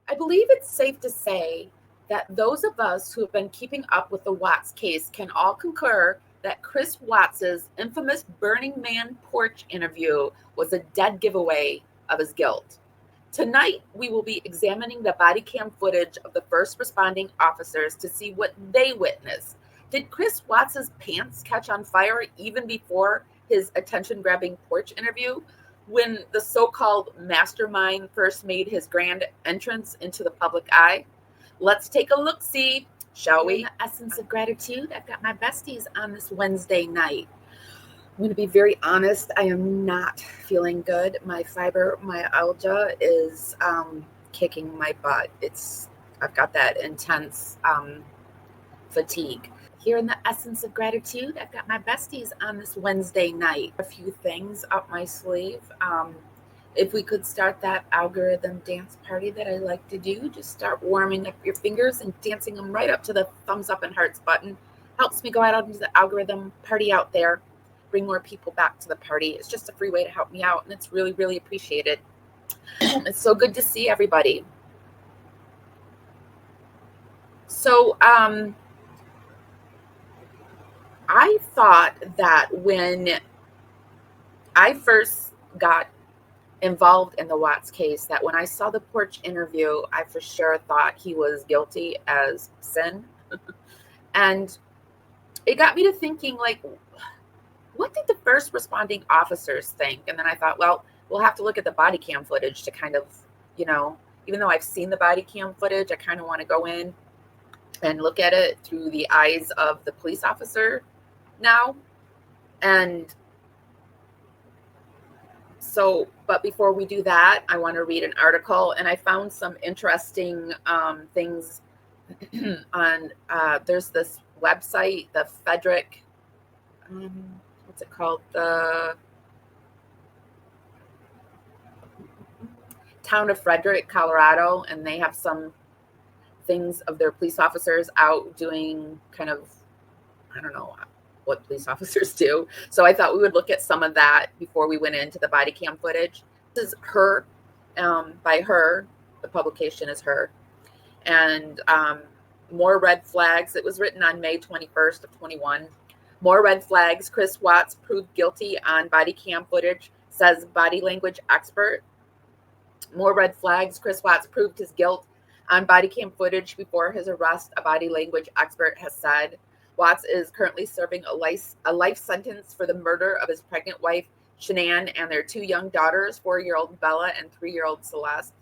I believe it's safe to say that those of us who have been keeping up with the Watts case can all concur that Chris Watts's infamous Burning Man porch interview was a dead giveaway of his guilt. Tonight, we will be examining the body cam footage of the first responding officers to see what they witnessed. Did Chris Watts's pants catch on fire even before his attention-grabbing porch interview? When the so-called mastermind first made his grand entrance into the public eye? Let's take a look-see, shall we? In the essence of gratitude, I've got my besties on this Wednesday night. I'm going to be very honest. I am not feeling good. My fibromyalgia is kicking my butt. I've got that intense fatigue. Here in the essence of gratitude, I've got my besties on this Wednesday night. A few things up my sleeve. If we could start that algorithm dance party that I like to do, just start warming up your fingers and dancing them right up to the thumbs up and hearts button. Helps me go out into the algorithm party out there, bring more people back to the party. It's just a free way to help me out, and it's really, really appreciated. It's so good to see everybody. So, I thought that when I first got involved in the Watts case, that when I saw the porch interview, I for sure thought he was guilty as sin. And it got me to thinking, like, what did the first responding officers think? And then I thought, well, we'll have to look at the body cam footage to kind of, even though I've seen the body cam footage, I kind of want to go in and look at it through the eyes of the police officer now. And so, but before we do that, I want to read an article, and I found some interesting things on, there's this website, the Frederick, what's it called? The town of Frederick, Colorado, and they have some things of their police officers out doing kind of, I don't know what police officers do. So I thought we would look at some of that before we went into the body cam footage. This is Her, by Her. The publication is Her. And More Red Flags. It was written on May 21st of 21. More red flags. Chris Watts proved guilty on body cam footage, says body language expert. More red flags. Chris Watts proved his guilt on body cam footage before his arrest, a body language expert has said. Watts is currently serving a life sentence for the murder of his pregnant wife, Shanann, and their two young daughters, 4-year-old Bella and 3-year-old Celeste.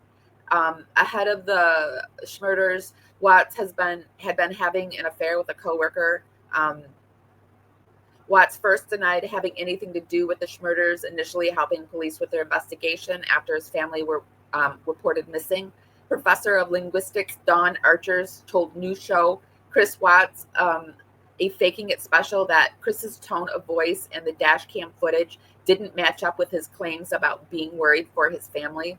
Ahead of the murders, Watts had been having an affair with a coworker. Watts first denied having anything to do with the murders, initially helping police with their investigation after his family were reported missing. Professor of linguistics Dawn Archers told New Show Chris Watts, a Faking It special, that Chris's tone of voice and the dash cam footage didn't match up with his claims about being worried for his family.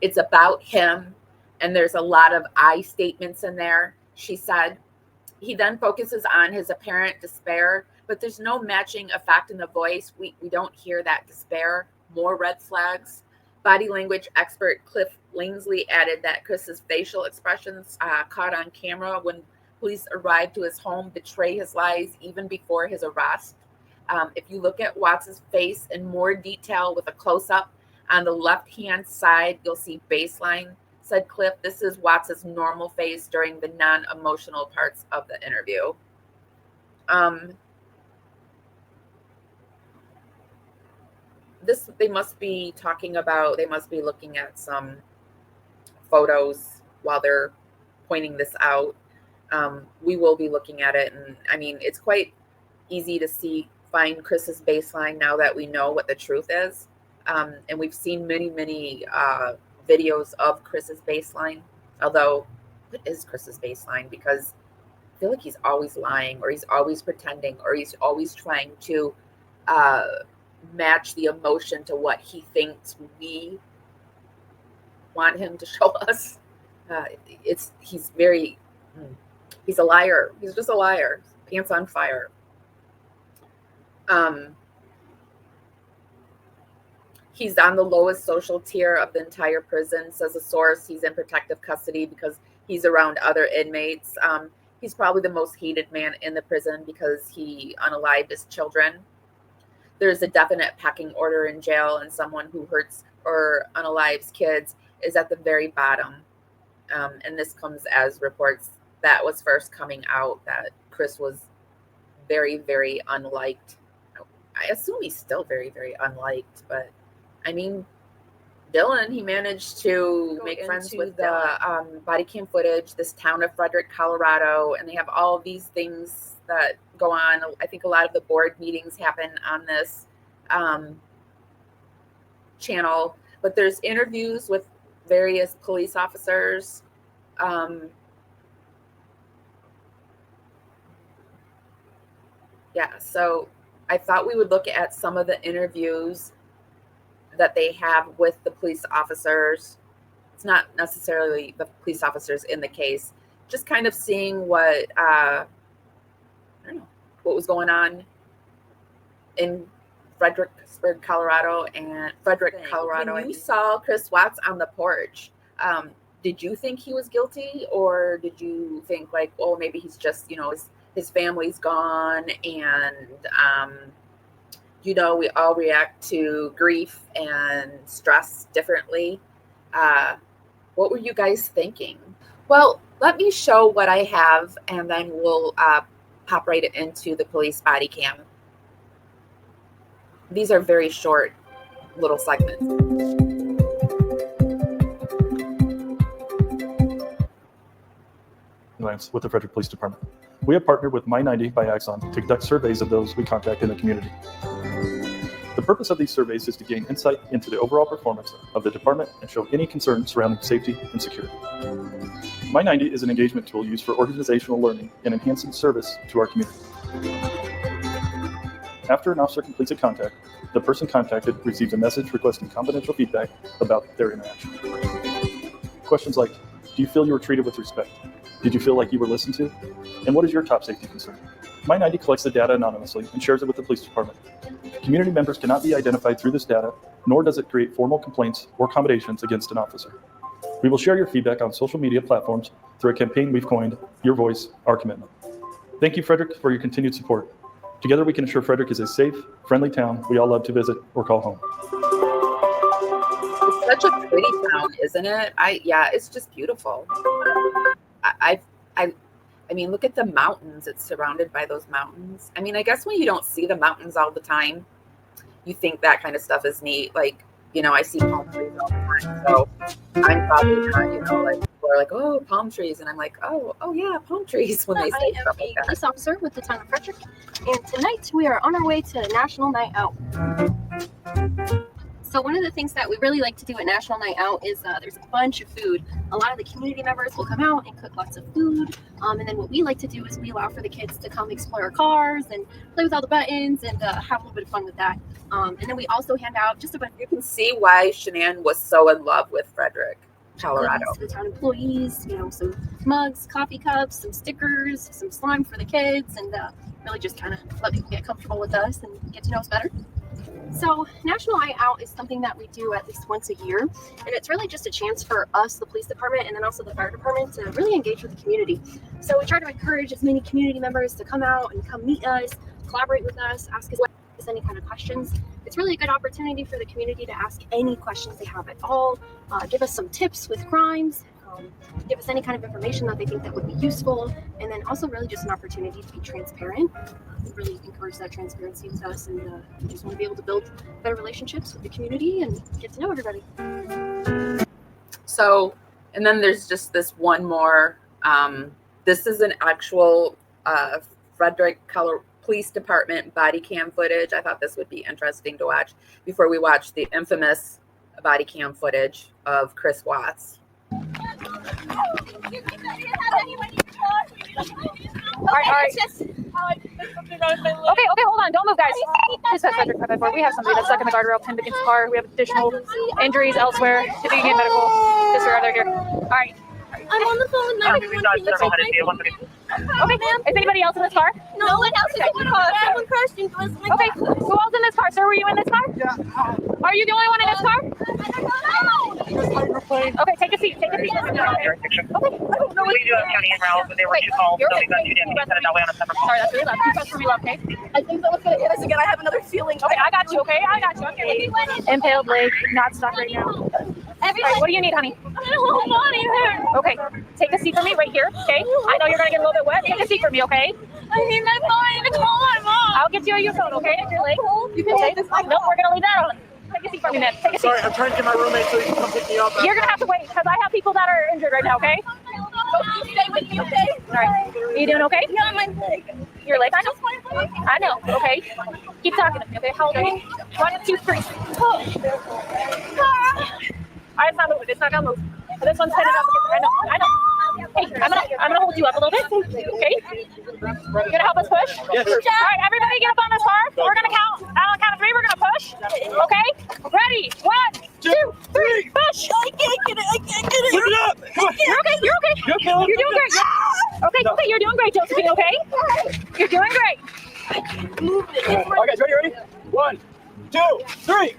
It's about him, and there's a lot of I statements in there, she said. He then focuses on his apparent despair, but there's no matching effect in the voice. We don't hear that despair. More red flags. Body language expert Cliff Langsley added that Chris's facial expressions caught on camera when police arrived to his home betray his lies even before his arrest. If you look at Watts's face in more detail with a close-up on the left-hand side, you'll see baseline, said Cliff. This is Watts's normal face during the non-emotional parts of the interview. They must be looking at some photos while they're pointing this out. We will be looking at it, and I mean, it's quite easy to find Chris's baseline now that we know what the truth is. And we've seen many videos of Chris's baseline. Although, what is Chris's baseline? Because I feel like he's always lying, or he's always pretending, or he's always trying to match the emotion to what he thinks we want him to show us. He's a liar. He's just a liar. Pants on fire. He's on the lowest social tier of the entire prison, says a source. He's in protective custody because he's around other inmates. He's probably the most hated man in the prison because he unalived his children. There's a definite pecking order in jail, and someone who hurts or unalives kids is at the very bottom. And this comes as reports that was first coming out that Chris was very, very unliked. I assume he's still very, very unliked, but I mean, Dylan, he managed to make friends with the body cam footage, this town of Frederick, Colorado, and they have all of these things that go on. I think a lot of the board meetings happen on this channel, but there's interviews with various police officers. Yeah, so I thought we would look at some of the interviews that they have with the police officers. It's not necessarily the police officers in the case, just kind of seeing what I don't know, what was going on in Fredericksburg, Colorado, and Frederick, Colorado. When you saw Chris Watts on the porch, did you think he was guilty, or did you think like, oh, maybe he's just, his family's gone, and we all react to grief and stress differently. What were you guys thinking? Well, let me show what I have, and then we'll pop right into the police body cam. These are very short little segments. With the Frederick Police Department. We have partnered with My90 by Axon to conduct surveys of those we contact in the community. The purpose of these surveys is to gain insight into the overall performance of the department and show any concerns surrounding safety and security. My90 is an engagement tool used for organizational learning and enhancing service to our community. After an officer completes a contact, the person contacted receives a message requesting confidential feedback about their interaction. Questions like, do you feel you were treated with respect? Did you feel like you were listened to? And what is your top safety concern? My90 collects the data anonymously and shares it with the police department. Community members cannot be identified through this data, nor does it create formal complaints or accommodations against an officer. We will share your feedback on social media platforms through a campaign we've coined, Your Voice, Our Commitment. Thank you, Frederick, for your continued support. Together we can ensure Frederick is a safe, friendly town we all love to visit or call home. It's such a pretty town, isn't it? It's just beautiful. I mean, look at the mountains. It's surrounded by those mountains. I mean, I guess when you don't see the mountains all the time, you think that kind of stuff is neat. Like, I see palm trees all the time. So I'm probably not, we're like, oh, palm trees. And I'm like, oh yeah, palm trees when they say stuff like that. I am a police officer with the town of Frederick. And tonight we are on our way to National Night Out. So one of the things that we really like to do at National Night Out is there's a bunch of food. A lot of the community members will come out and cook lots of food. And then what we like to do is we allow for the kids to come explore our cars and play with all the buttons and have a little bit of fun with that. And then we also hand out just a bunch. You can see why Shanann was so in love with Frederick, Colorado. To the town employees, some mugs, coffee cups, some stickers, some slime for the kids, and really just kind of let people get comfortable with us and get to know us better. So National Night Out is something that we do at least once a year, and it's really just a chance for us, the police department, and then also the fire department to really engage with the community. So we try to encourage as many community members to come out and come meet us, collaborate with us, ask us any kind of questions. It's really a good opportunity for the community to ask any questions they have at all, give us some tips with crimes, give us any kind of information that they think that would be useful, and then also really just an opportunity to be transparent. We really encourage that transparency with us, and we just want to be able to build better relationships with the community and get to know everybody. So, and then there's just this one more. This is an actual Frederick Police Department body cam footage. I thought this would be interesting to watch before we watch the infamous body cam footage of Chris Watts. All right. Okay, hold on. Don't move, guys. This is Frederick 554. We have somebody that's stuck in the guardrail, pinned against the car. We have additional injuries elsewhere. If you can get medical, disregard, they're here. All right. I'm on the phone with 911. Okay, ma'am. Is anybody else in this car? No one else is in the car. Someone crashed into us. Okay, who else in this car? Sir, were you in this car? Yeah. Are you the only one in this car? Hydroplane. Okay, take a seat. Take a seat. Okay. I don't know. We do have county and route, but there were two calls, so we got two deputies headed that way on a separate call. Sorry, that's really loud. Keep us from me, love, okay? I think someone's gonna hit us again. I have another feeling. Okay, I got you, okay? I got you. Okay. Impaled leg, not stuck right now. All right, what do you need, honey? I don't want money there. Okay, take a seat for me right here, okay? I know you're gonna get a little bit wet. Take a seat for me, okay? I need my phone to call my mom. I'll get you a phone, okay? If your leg. You can take this. Nope, we're gonna leave that on. Take a seat for me, man. Take a seat. Sorry, I'm trying to get my roommate so he can come pick me up. You're gonna have to wait because I have people that are injured right now, okay? You stay with me, okay? All right. Are you doing okay? Yeah, my leg. Your leg? I know. I know. Okay. Keep talking to me, okay? How old are you? 1, 2, 3. All right, it's not moving. It's not gonna move. This one's headed up. I know. Hey, I'm gonna hold you up a little bit. Okay. You gonna help us push? Yes. All right, everybody, get up on this car. We're gonna count. On the count of 3, we're gonna push. Okay. Ready? 1, 2, 3. Push. I can't get it. I can't get it. Lift it up. Come on. You're okay. You're okay. You okay? You're doing great. Okay. You're doing great, Josephine. Okay. You're doing great. Okay, ready? 1, 2, 3.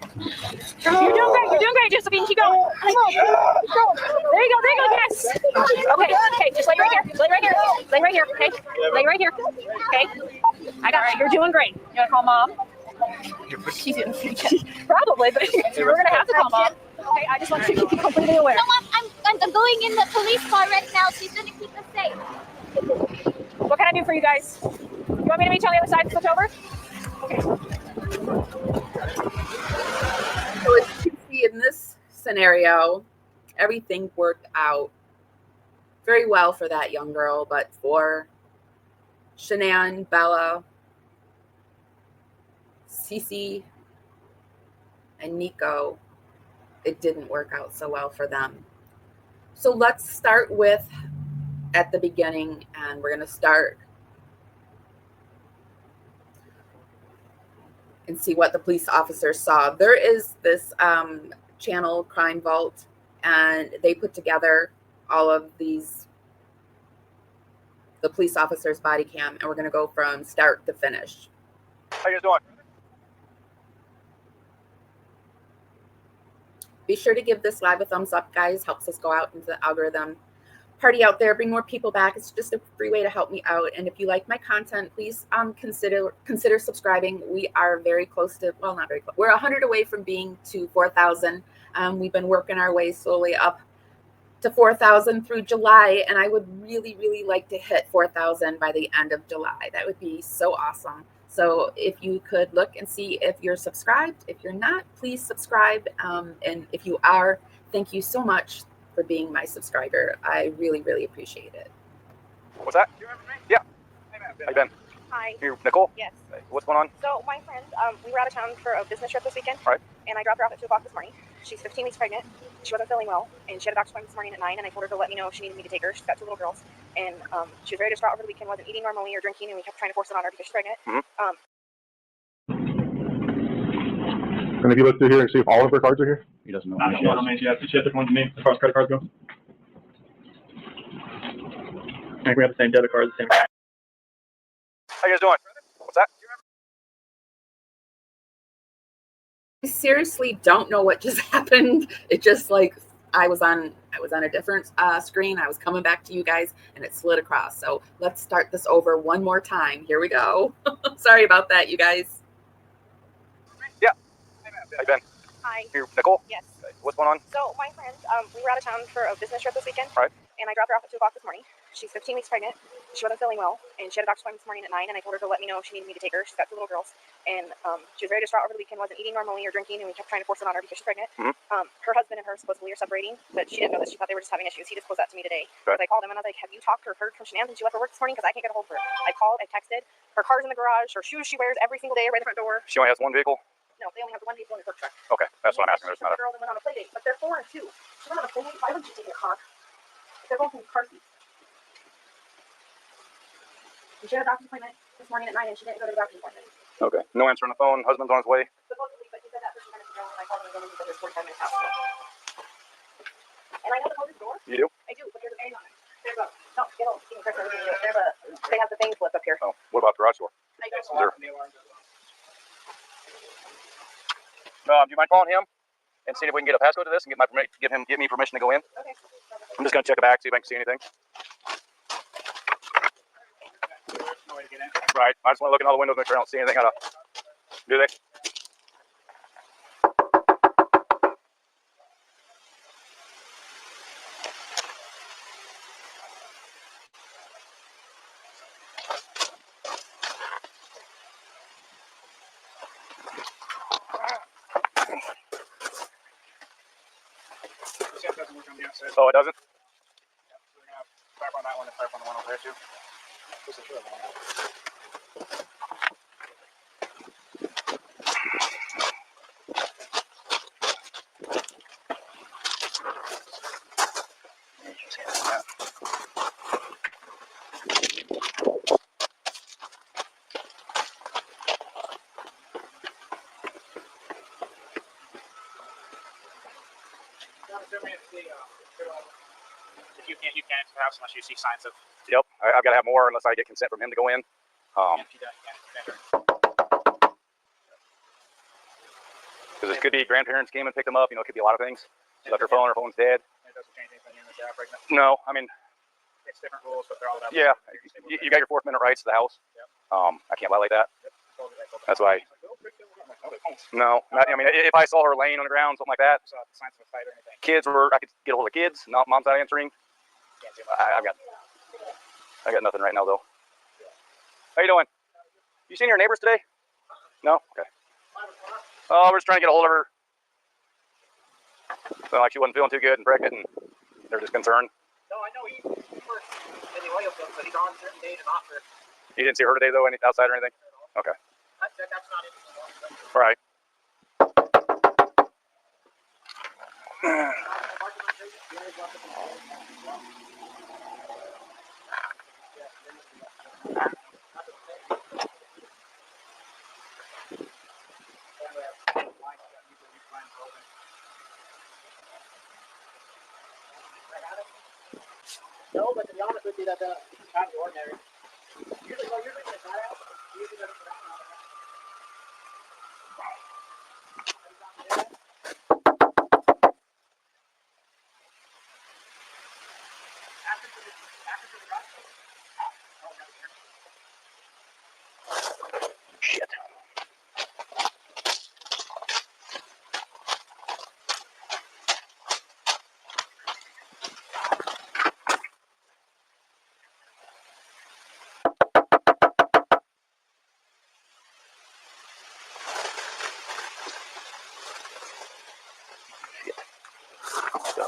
You're doing great, Josephine. Keep going. There you go. Yes. Okay. Just lay right here. Okay. Lay right here. Okay. I got it. You're doing great. You wanna call mom? She's in probably, but we're gonna have to call mom. Okay. I just want to keep you completely aware. No, I'm going in the police car right now. She's gonna keep us safe. What can I do for you guys? You want me to meet you on the other side and switch over? Okay. So as you can see in this scenario, everything worked out very well for that young girl, but for Shanann, Bella, Cece, and Nico, it didn't work out so well for them. So let's start with at the beginning, and we're going to start and see what the police officers saw. There is this channel, Crime Vault, and they put together all of these, the police officers' body cam, and we're going to go from start to finish. How you guys doing? Be sure to give this live a thumbs up, guys. Helps us go out into the algorithm. Party out there, bring more people back. It's just a free way to help me out. And if you like my content, please consider subscribing. We are very close to, well, not very close. We're 100 away from being to 4,000. We've been working our way slowly up to 4,000 through July, and I would really, really like to hit 4,000 by the end of July. That would be so awesome. So if you could look and see if you're subscribed. If you're not, please subscribe. And if you are, thank you so much for being my subscriber. I really, really appreciate it. What's that? Yeah. How you been? Hi. You, Nicole? Yes. Hey, what's going on? So my friend, we were out of town for a business trip this weekend. Right. And I dropped her off at 2 o'clock this morning. She's 15 weeks pregnant. She wasn't feeling well, and she had a doctor's appointment this morning at 9, and I told her to let me know if she needed me to take her. She's got 2 little girls, and she was very distraught over the weekend, wasn't eating normally or drinking, and we kept trying to force it on her because she's pregnant. Mm-hmm. And if you look through here and see if all of her cards are here? He doesn't know. I don't know how many she has. She has different ones than me as far as credit cards go. I think we have the same debit cards, the same. How you guys doing? What's that? I seriously don't know what just happened. It just like I was on a different screen. I was coming back to you guys, and it slid across. So let's start this over one more time. Here we go. Sorry about that, you guys. Yeah. How you been? Hi. You, Nicole? Yes. Hey, what's going on? So my friend, we were out of town for a business trip this weekend. Right. And I dropped her off at 2 o'clock this morning. She's 15 weeks pregnant. She wasn't feeling well, and she had a doctor's appointment this morning at 9, and I told her to let me know if she needed me to take her. She's got 2 little girls, and she was very distraught over the weekend, wasn't eating normally or drinking, and we kept trying to force it on her because she's pregnant. Mm-hmm. Her husband and her supposedly are separating, but she didn't know this. She thought they were just having issues. He disclosed that to me today. Right. I called him, and I was like, have you talked or heard from Shanann since she left for work this morning? Because I can't get a hold of her. I called, I texted. Her car's in the garage. Her shoes she wears every single day right in the front door. She only has one vehicle? No, they only have the one vehicle in the work truck. Okay, that's what I'm asking. There's not a... girl that went on a play date, but they're 4 and 2. She went on a play date. Why wouldn't you take a car? They're both in car seats. She had a doctor's appointment this morning at 9, and she didn't go to the doctor's appointment. Okay. No answer on the phone. Husband's on his way. Supposedly, but he said that 30 minutes ago, and I called him again, and he said there's 45 minutes out. And I know the close the door. You do? I do, but there's a bang on it. There's a No, you know, they have the thing flip up here. Oh, what about the garage door? Do you mind calling him and seeing if we can get a passcode to this and get me permission to go in? Okay. I'm just gonna check the back, see if I can see anything. Right. I just want to look in all the windows, make sure I don't see anything. Do they? Oh, it doesn't? Tap on that one and tap on the one over there too. You can't enter the house unless you see signs of. Yep. I've got to have more unless I get consent from him to go in. Because it could be grandparents came and picked them up. You know, it could be a lot of things. She left her phone. Her phone's dead. It doesn't change anything in the job right now. No, I mean, It's different rules, but they're all about. yeah, you got your Fourth Amendment rights to the house. I can't violate that. That's why. No, I mean, if I saw her laying on the ground, something like that. Saw signs of a fight or anything. I could get a hold of kids. No, mom's not answering. I got nothing right now though. How you doing? You seen your neighbors today? No? Okay. Oh, we're just trying to get a hold of her. Felt like she wasn't feeling too good and pregnant, and they're just concerned. No, I know he works in the oil field, but he's on certain days and off for. You didn't see her today though, any outside or anything? Okay. That's not interesting. All right. No, but to be honest with you, that's kind of ordinary. Usually when it's not out, usually doesn't put out. Shit.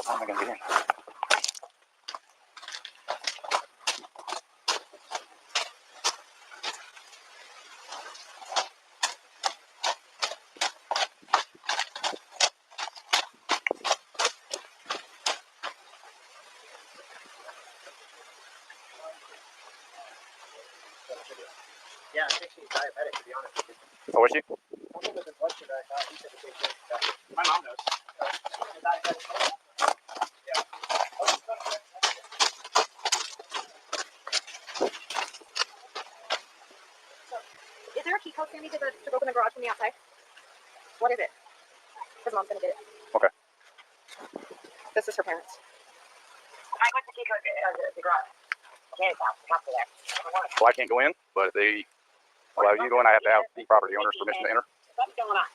How am I gonna get in? Yeah, I think she's diabetic, to be honest with you. Oh, is she? One of the blood sugar I thought he said the same thing. My mom knows. Is there a key code, Sandy, to open the garage from the outside? What is it? Because mom's gonna get it. Okay. This is her parents. I went to key code the garage. Okay, top to there. Well, I can't go in, but if they allow you to go in, I have to have the property owner's permission to enter. What's going on?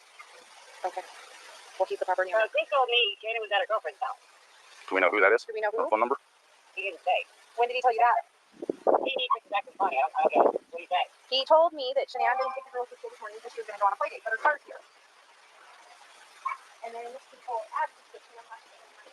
Okay. We'll keep the property owner. He told me Katie was at her girlfriend's house. Do we know who that is? Do we know who? Her phone number? He didn't say. When did he tell you that? He picked back his money. I don't know. What do you say? He told me that Shanann didn't take the girls to school this morning because she was going to go on a play date, but her car's here. And then he told Abby that she was not going to take the money.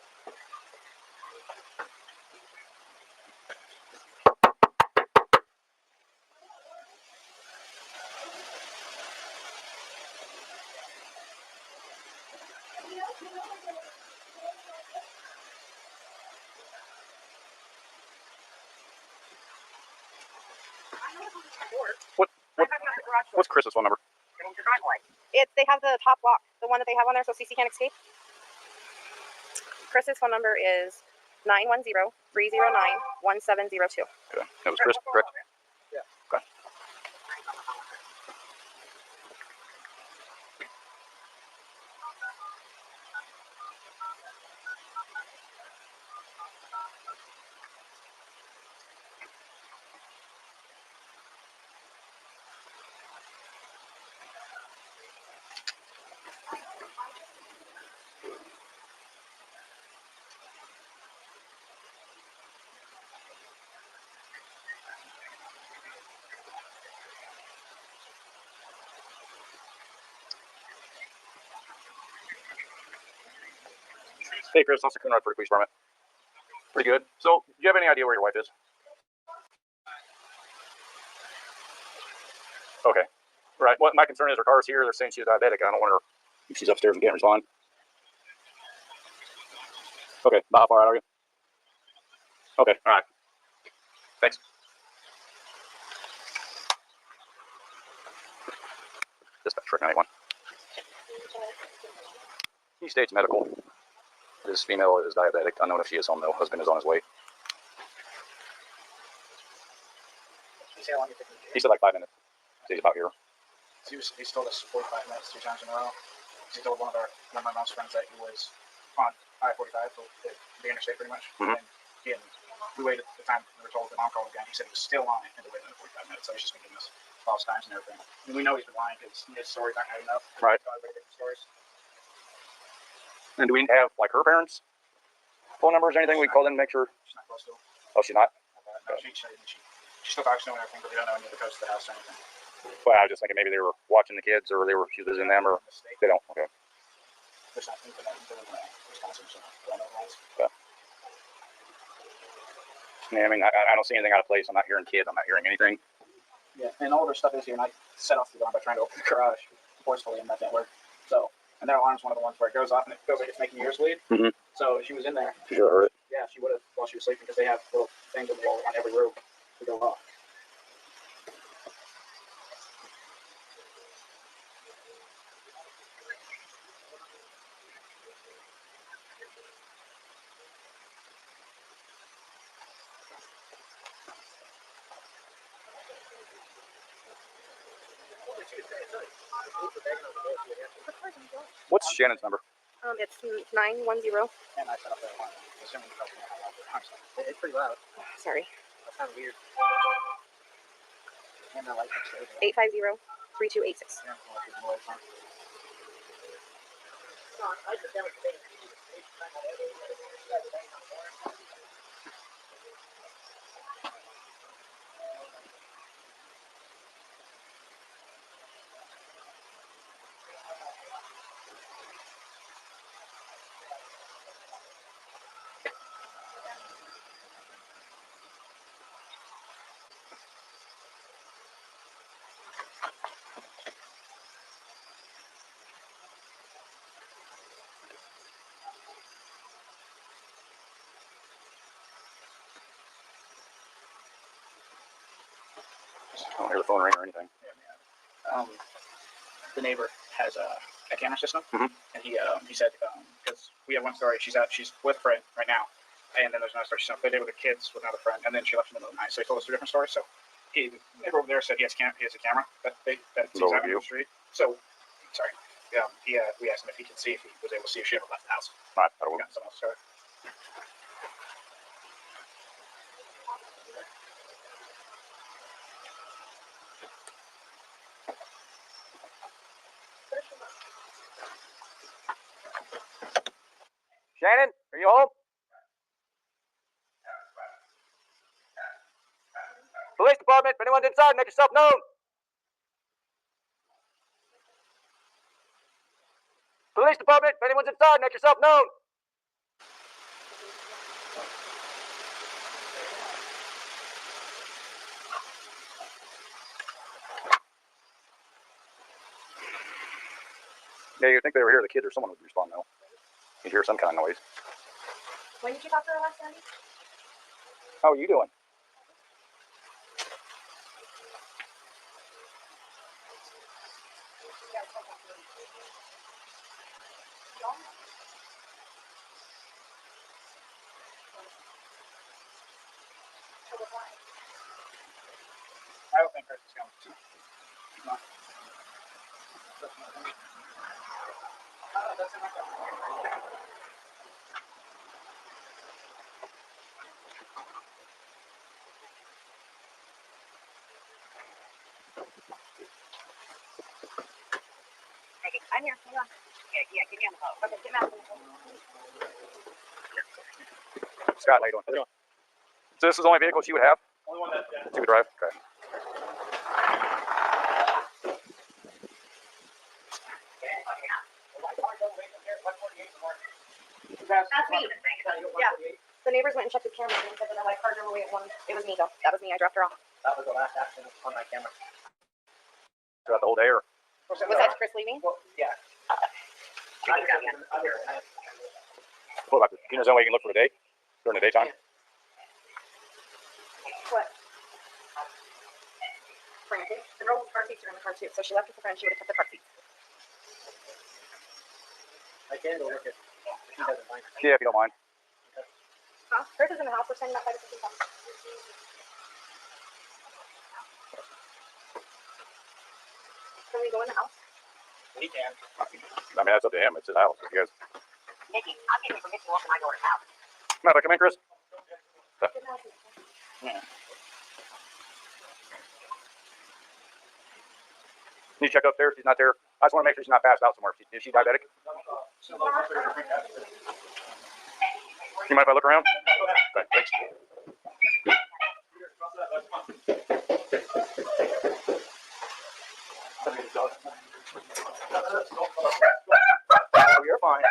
What's Chris's phone number? They have the top lock, the one that they have on there so CC can't escape. Chris's phone number is 910-309-1702. Okay. That was Chris, correct? Yeah. Okay. Hey, Chris, Officer Coonrod for the police department. Pretty good. So, do you have any idea where your wife is? Okay. Right. What my concern is her car's here. They're saying she's diabetic. I don't want her if she's upstairs and can't respond. Okay. About how far out are you? Okay. All right. Thanks. Dispatch for 91. He states medical. This female is diabetic. Unknown if she is home though. Husband is on his way. You say how long you think it He said like 5 minutes. He's about here. He's told us 45 minutes 2 times in a row. He told one of my mom's friends that he was on I-45, so the interstate pretty much. Mhm. And we waited the time we were told that mom called again. He said he was still on it and they waited another 45 minutes. So he's just been giving us false times and everything. And we know he's been lying because his story's not good enough. Right. Different stories. And do we have like her parents' phone numbers or anything? We can call them and make sure. She's not close to him. Oh, she's not. No, she still talks to him and everything, but we don't know any of the codes to the house or anything. Well, I was just thinking maybe they were watching the kids or she was visiting them or they don't. Okay. There's nothing for them to Wisconsin, so I don't know what else. Yeah, I mean, I don't see anything out of place. I'm not hearing kids. I'm not hearing anything. Yeah, and all of her stuff is here, and I set off the alarm by trying to open the garage forcefully, and that didn't work. So, and that alarm's one of the ones where it goes off and it feels like it's making yours bleed. Mm-hmm. So she was in there. She should have heard it. Yeah, she would have while she was sleeping because they have little things on the wall on every room to go off. What's Shannon's number? It's 910. And I set up that alarm. Assuming the customer had it. It's pretty loud. Sorry. That's kind of weird. And the light upstairs. 850-3286. Yeah, well, it's more fun. I don't hear the phone ring or anything. The neighbor has a camera system, Mhm. and he said because we have one story, she's with a friend right now, and then there's another story she's on play date with her kids with another friend, and then she left in the middle of the night. So he told us 2 different stories. So the neighbor over there said he has a camera that sees out on the street. So sorry, we asked him if he could see if he was able to see if she ever left the house. All right, We got someone else story. Shannon, are you home? Police department, if anyone's inside, make yourself known. Police department, if anyone's inside, make yourself known. Yeah, you'd think they were here. The kids or someone would respond now. You'd hear some kind of noise. When did you talk to her last night? How are you doing? I'm here. Hang on. Yeah, get me on the phone. Okay, get me on the phone. Scott, how you doing? So this is the only vehicle she would have? Only one that, She would drive? Okay. That's me. Yeah. The neighbors went and checked the cameras and said that my car drove away at 1. It was me though. That was me. I dropped her off. That was the last accident on my camera. Throughout the whole day, or? Was that Chris leaving? Well, yeah. What about the, is there any way you can look for the day? During the daytime? What? Frantic. The girl's car seats are in the car too. So she left with a friend. She would have kept the car seats. I can go look at. He doesn't mind. Yeah, if you don't mind. Huh? Chris is in the house. We're standing outside the kitchen. Can we go in the house? He can. I mean, that's up to him. It's his house. You guys. Nikki, I'm getting permission to open my door now. Matt, come in, Chris. Can you check up there if she's not there? I just want to make sure she's not passed out somewhere. Is she diabetic? You mind if I look around? Okay, thanks. Oh, you're fine.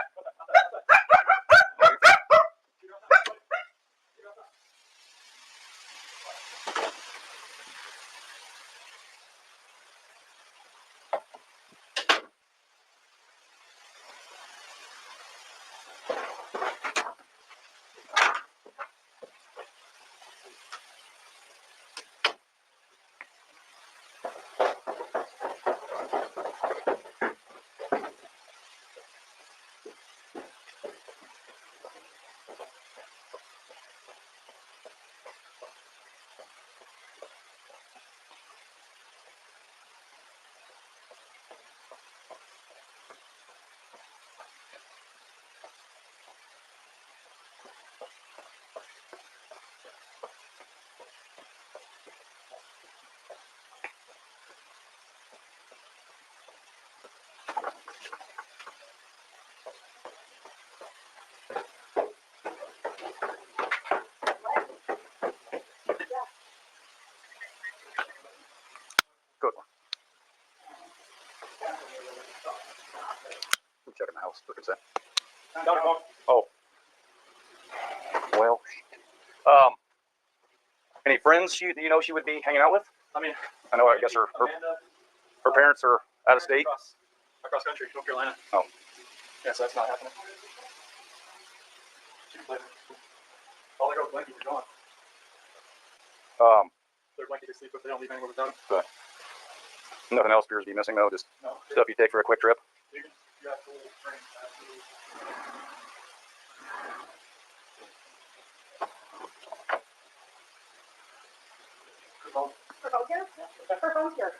Good one. I'm checking the house for consent. Oh. Well, any friends you know she would be hanging out with? I mean, I know. I guess her parents are out of state. Across country, North Carolina. Oh. Yeah, so that's not happening. All the girls blankies are gone. They're blankies to sleep if they don't leave anywhere without them. Okay. Nothing else appears to be missing though. Just No. stuff you take for a quick trip. You have full frame, absolutely. Her phone's here? Her phone's here.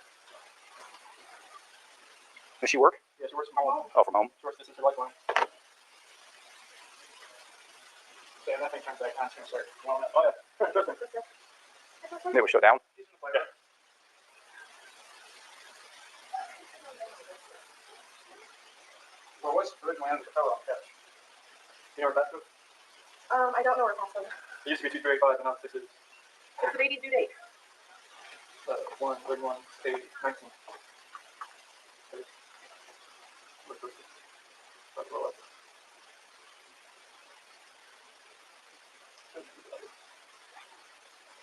Does she work? Yeah, she works from home. Oh, from home. She works distance or lifeline. Yeah, that thing turns back on. Sorry. Oh, yeah. They were shut down. Yeah. Well, what's originally under the fellow on the couch? You know where that's from? I don't know her password. It used to be 2385 and now it's 6 digits. What's the baby's due date? 1/31/19.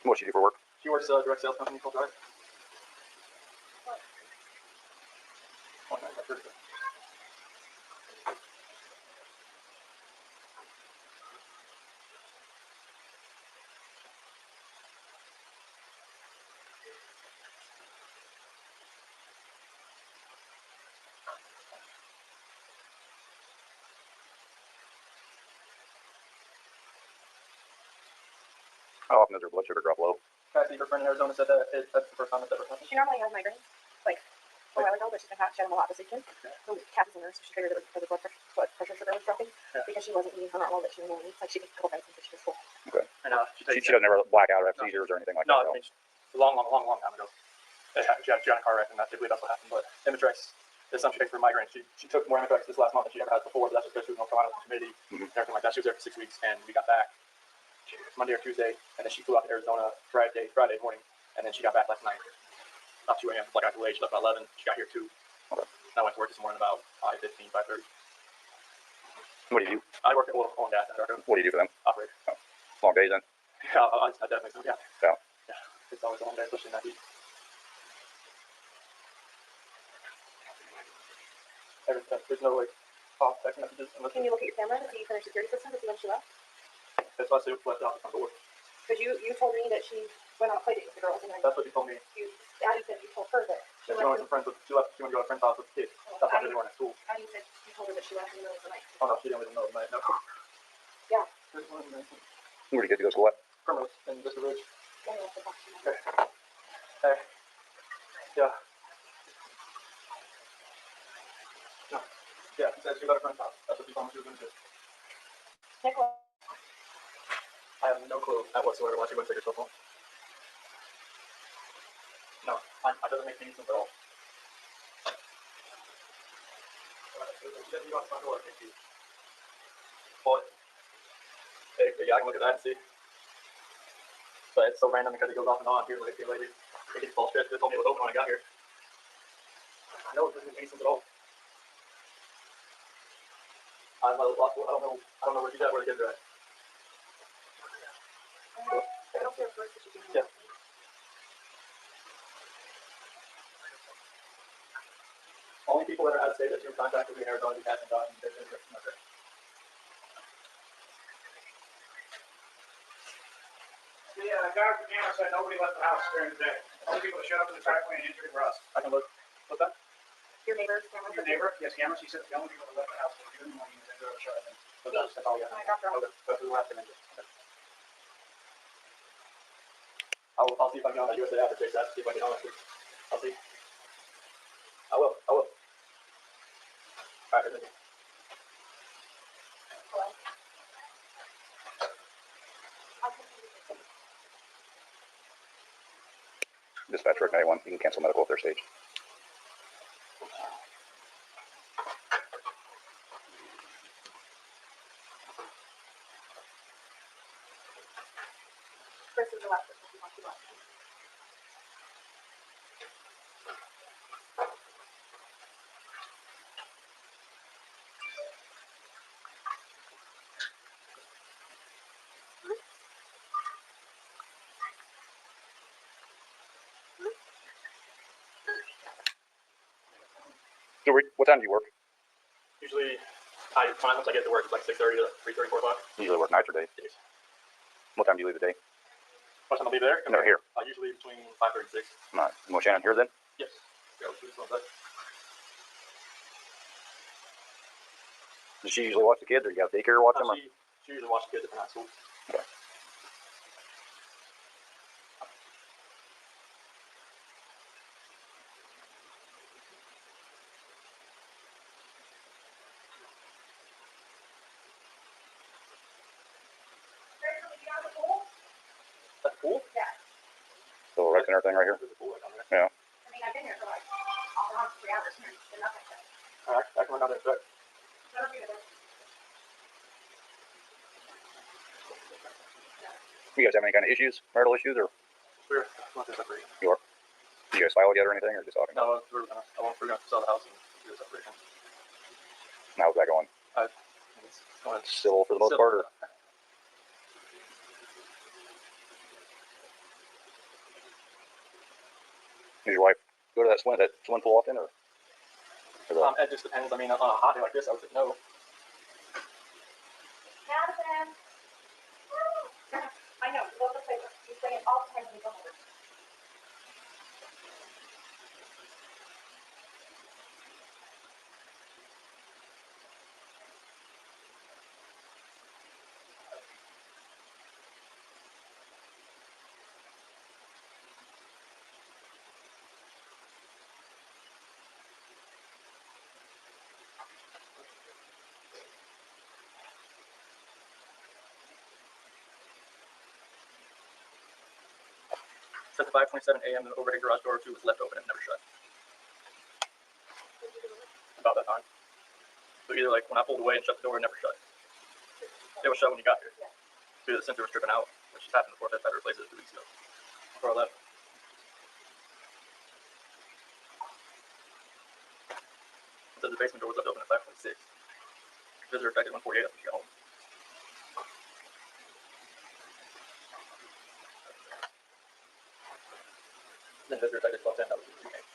What's she do for work? She works at a direct sales company called Drive. How often does her blood sugar drop low? Cassie, her friend in Arizona, said that that's the first time it's ever happened. She normally has migraines, like a while ago, but she's been she had them a lot this weekend. Kathy's a nurse, so she figured it was because blood pressure sugar was dropping because she wasn't eating her normal that she normally eats. Like she ate a couple bites until she was full. Okay. And She doesn't ever black out or have seizures or anything like no, that. I mean, a long time ago. She had a car wreck, and I believe that's what happened. But Imitrex is something she takes for migraine. She took more Imitrex this last month than she ever had before, but that's just because she was in North Carolina with the committee and everything like that. She was there for 6 weeks, and we got back Monday or Tuesday, and then she flew out to Arizona Friday morning, and then she got back last night, about 2 a.m. Like I delayed. She left about 11. She got here 2. Okay. And I went to work this morning about 5:15, 5:30. What do you do? I work at oil and gas. What do you do for them? Operator. Oh. Long days then? Yeah, I definitely do. Yeah. Yeah. It's always a long day, especially in that heat. There's no like off text messages unless Can you look at your camera to see for their security system to see when she left? that's why I say left out the door. Because you told me that she went on a play date with the girls, and then That's what you told me. Addie said you told her that She went to friends with she went to go to a friend's house with the kids. That's why they weren't at school. Addie said you told her that she left in the middle of the night. Oh no, she didn't even know the night. No. Yeah. There's one in there. Where do you get to go to what? Primrose and Vista Ridge. Then you have to talk to me. Okay. Hey. Yeah. No. Yeah, she said she got a friend's house. That's what she told me she was going to do. Nicola. I have no clue at whatsoever why she went to take her cell phone. No, it doesn't make any sense at all. She doesn't go out the front door, I think she. But, yeah, I can look at that and see. But it's so random because it goes off and on here, like, lady. It gets bullshit. They told me it was open when I got here. I know it doesn't make any sense at all. I'm lost. I don't know where she's at, where the kids are at. I don't care first that she can. Yeah. Only people that are out of state that you contact with me in Arizona, you pass and Josh, and they're okay. The guy with the camera said nobody left the house during the day. Only people that showed up in the driveway and entered were us. I can look. What's that? Your neighbor's camera. Your neighbor? Yes, camera. She said the only people that left the house were you in the morning and then go to show up. But that's all you have. I got her. Okay, that's who left and entered. Okay. I'll see if I can get on that USA average chase that, see if I can get on it. I'll see. I will. Alright, thank you. Dispatch Rick 91. You can cancel medical if they're staged. Chris is the last person who wants to watch. So what time do you work? Usually, once I get to work, it's like 6:30 to 3:30, 4 o'clock. You usually work nights or days? Days. What time do you leave the day? What time I'll be there? No, here. Usually between 5:30 and 6. Not. You Shannon here then? Yes. Yeah, this one's that. Does she usually watch the kids, or you got daycare watch them? Or? She usually watches kids if they're not at school. Okay. That's cool. So Rex and everything right here? There's a pool right down there. Yeah. I mean, I've been here for like almost 3 hours and there's nothing. Alright, I can run down there. Right. You guys have any kind of issues, marital issues, or We're going to separate. you are? Do you guys file together or anything, or just talking? No, we're gonna sell the house and do the separation. How's that going? It's going Civil for the most part, or? Does your wife go to that swim pool often, or? It just depends. I mean, on a hot day like this, I would say no. Madison. I know, go to the playground. You say it all the time when you come over. Said the 5:27 a.m. the overhead garage door 2 was left open and never shut. About that time. So either like when I pulled away and shut the door, it never shut. It was shut when you got here. So the sensor was tripping out, which just happened before. I had to replace it 2 weeks ago. Before I left. It said the basement door was left open at 5:26. Visitor affected 1:48 after she got home. Then visitor affected 12:10. That was the game.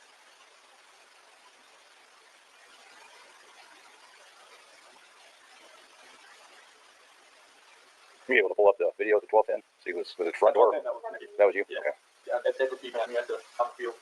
Were you able to pull up the video at the 12:10? See, was it front door? That was you? Yeah. Okay. Yeah, they were keeping at me at the field.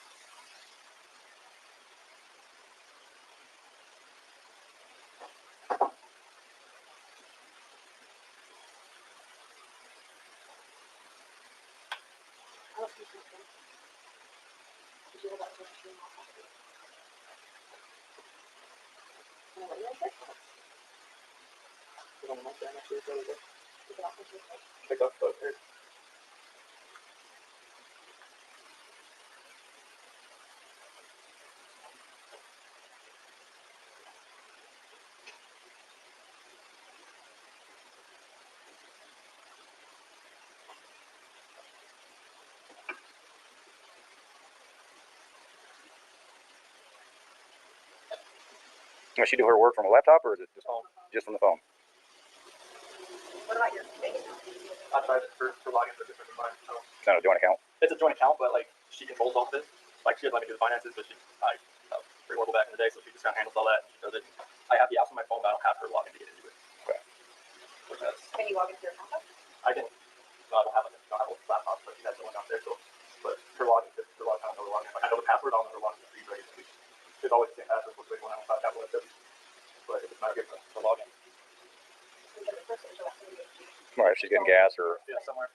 Pick up both here. Does she do her work from a laptop, or is it just from the phone? What about your I tried it for login for different environments. So It's not a joint account. it's a joint account, but like she controls all of it. Like she had let me do the finances, but I pretty horrible back in the day, so she just kind of handles all that. And she does it. I have the apps on my phone, but I don't have her login to get into it. Okay. Which has, Can you log into your account? I can. No, I don't have a laptop, but she has the one out there. So, but her login, I don't know the login. Like I know the password, I don't know her login. It's always the same password. Which when I don't have that one, but if it's not good for login. All right, if she's getting gas or Yeah, somewhere.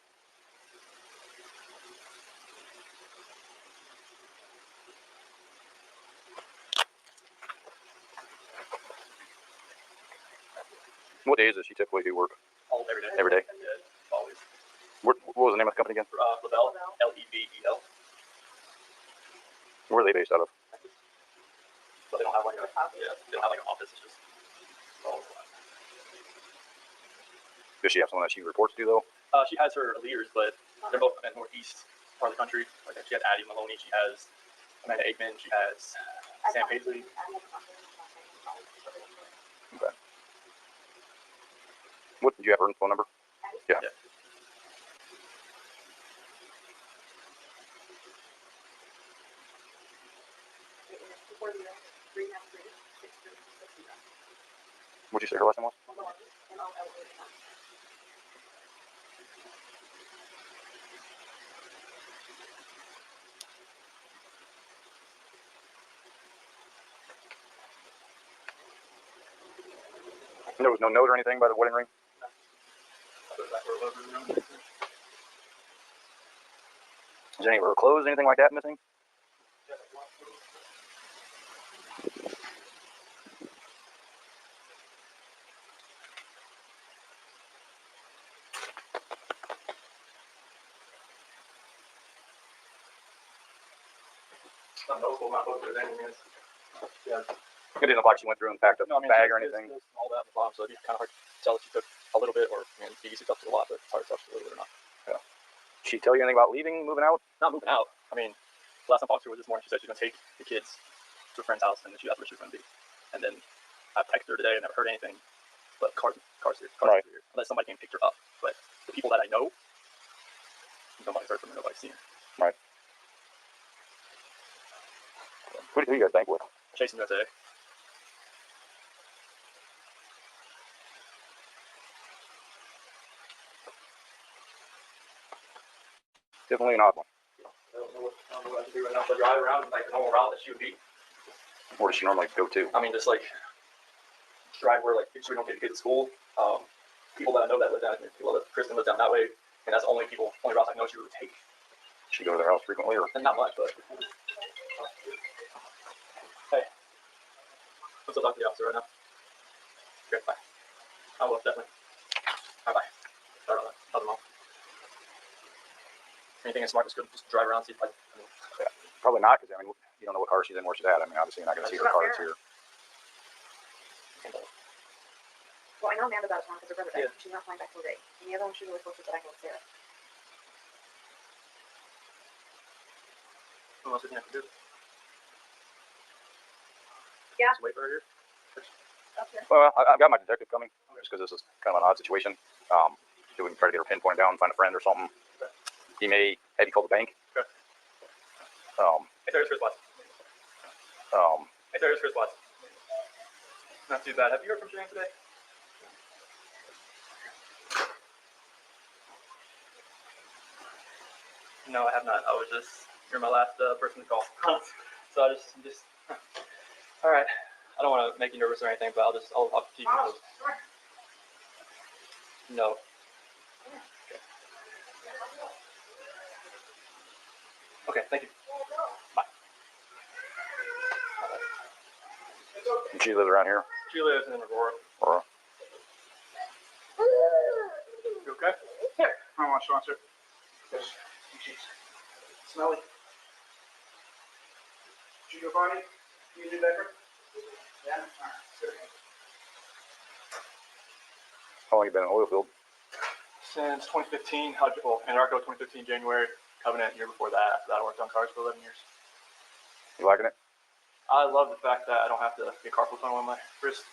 what days does she typically do work? Every day. Every day. Yeah, always. What was the name of the company again? Level, Level. Where are they based out of? But they don't have like they don't have like an office. It's just all Does she have someone that she reports to though? She has her leaders, but they're both in the northeast part of the country. Like she has Addie Maloney, she has Amanda Aikman, she has Sam Paisley. Okay. What did you have her phone number? Yeah. What'd you say her last name was? There was no note or anything by the wedding ring? Is any of her clothes, anything like that missing? Yeah. It didn't look like she went through and packed up a bag or anything. All that in the bottom, so it'd be kind of hard to tell if she took a little bit or she easily touched it a lot, but it's hard to touch a little bit or not. Yeah. Did she tell you anything about leaving, moving out? Not moving out. I mean, last time I talked to her was this morning. She said she's gonna take the kids to a friend's house, and then she asked where she was gonna be. And then I texted her today and never heard anything. But cars here, Right. here, unless somebody came and picked her up. But the people that I know, nobody's heard from her, nobody's seen her. Right. Who do you guys bank with? Chasing USA. Definitely an odd one. I don't know what to do right now. So drive around like the normal route that she would be. Where does she normally go to? I mean, just like drive where like so we don't get kids to school. People that I know that live down here, people that Kristen lives down that way, and that's the only routes I know she would take. She go to their house frequently, or? And not much, but hey, let's go talk to the officer right now. Okay, bye. I will definitely. Bye bye. Sorry about that. Other mom. Anything as smart as good, just drive around, see if Yeah, probably not, because I mean, you don't know what car she's in, where she's at. I mean, obviously you're not going to see her car that's here. Well, I know Amanda's out of town because her brother died. Yeah. She's not flying back till today. And the other one she's really close to, but I can look Sarah. What else do you have to do? Yeah. Just wait for her here. Okay. Well, I've got my detective coming, just because this is kind of an odd situation. So we can try to get her pinpointed down, find a friend or something. Okay. He may have you call the bank. Okay. Hey, there's Chris Watts. Hey, there's Chris Watts. Not too bad. Have you heard from Shane today? No, I have not. You're my last person to call. So I just. All right. I don't want to make you nervous or anything, but I'll keep you posted. No. Okay, thank you. Bye. And she lives around here. She lives in Aurora. Or You okay? Here. I want you, sir. She's smelly. Did you go potty? Can you do that? Yeah. All right. Good. how long you been in the oil field? Since 2015, Antarctica 2015 January, Covenant year before that. After that, I worked on cars for 11 years. You liking it? I love the fact that I don't have to get carpal tunnel on my wrist.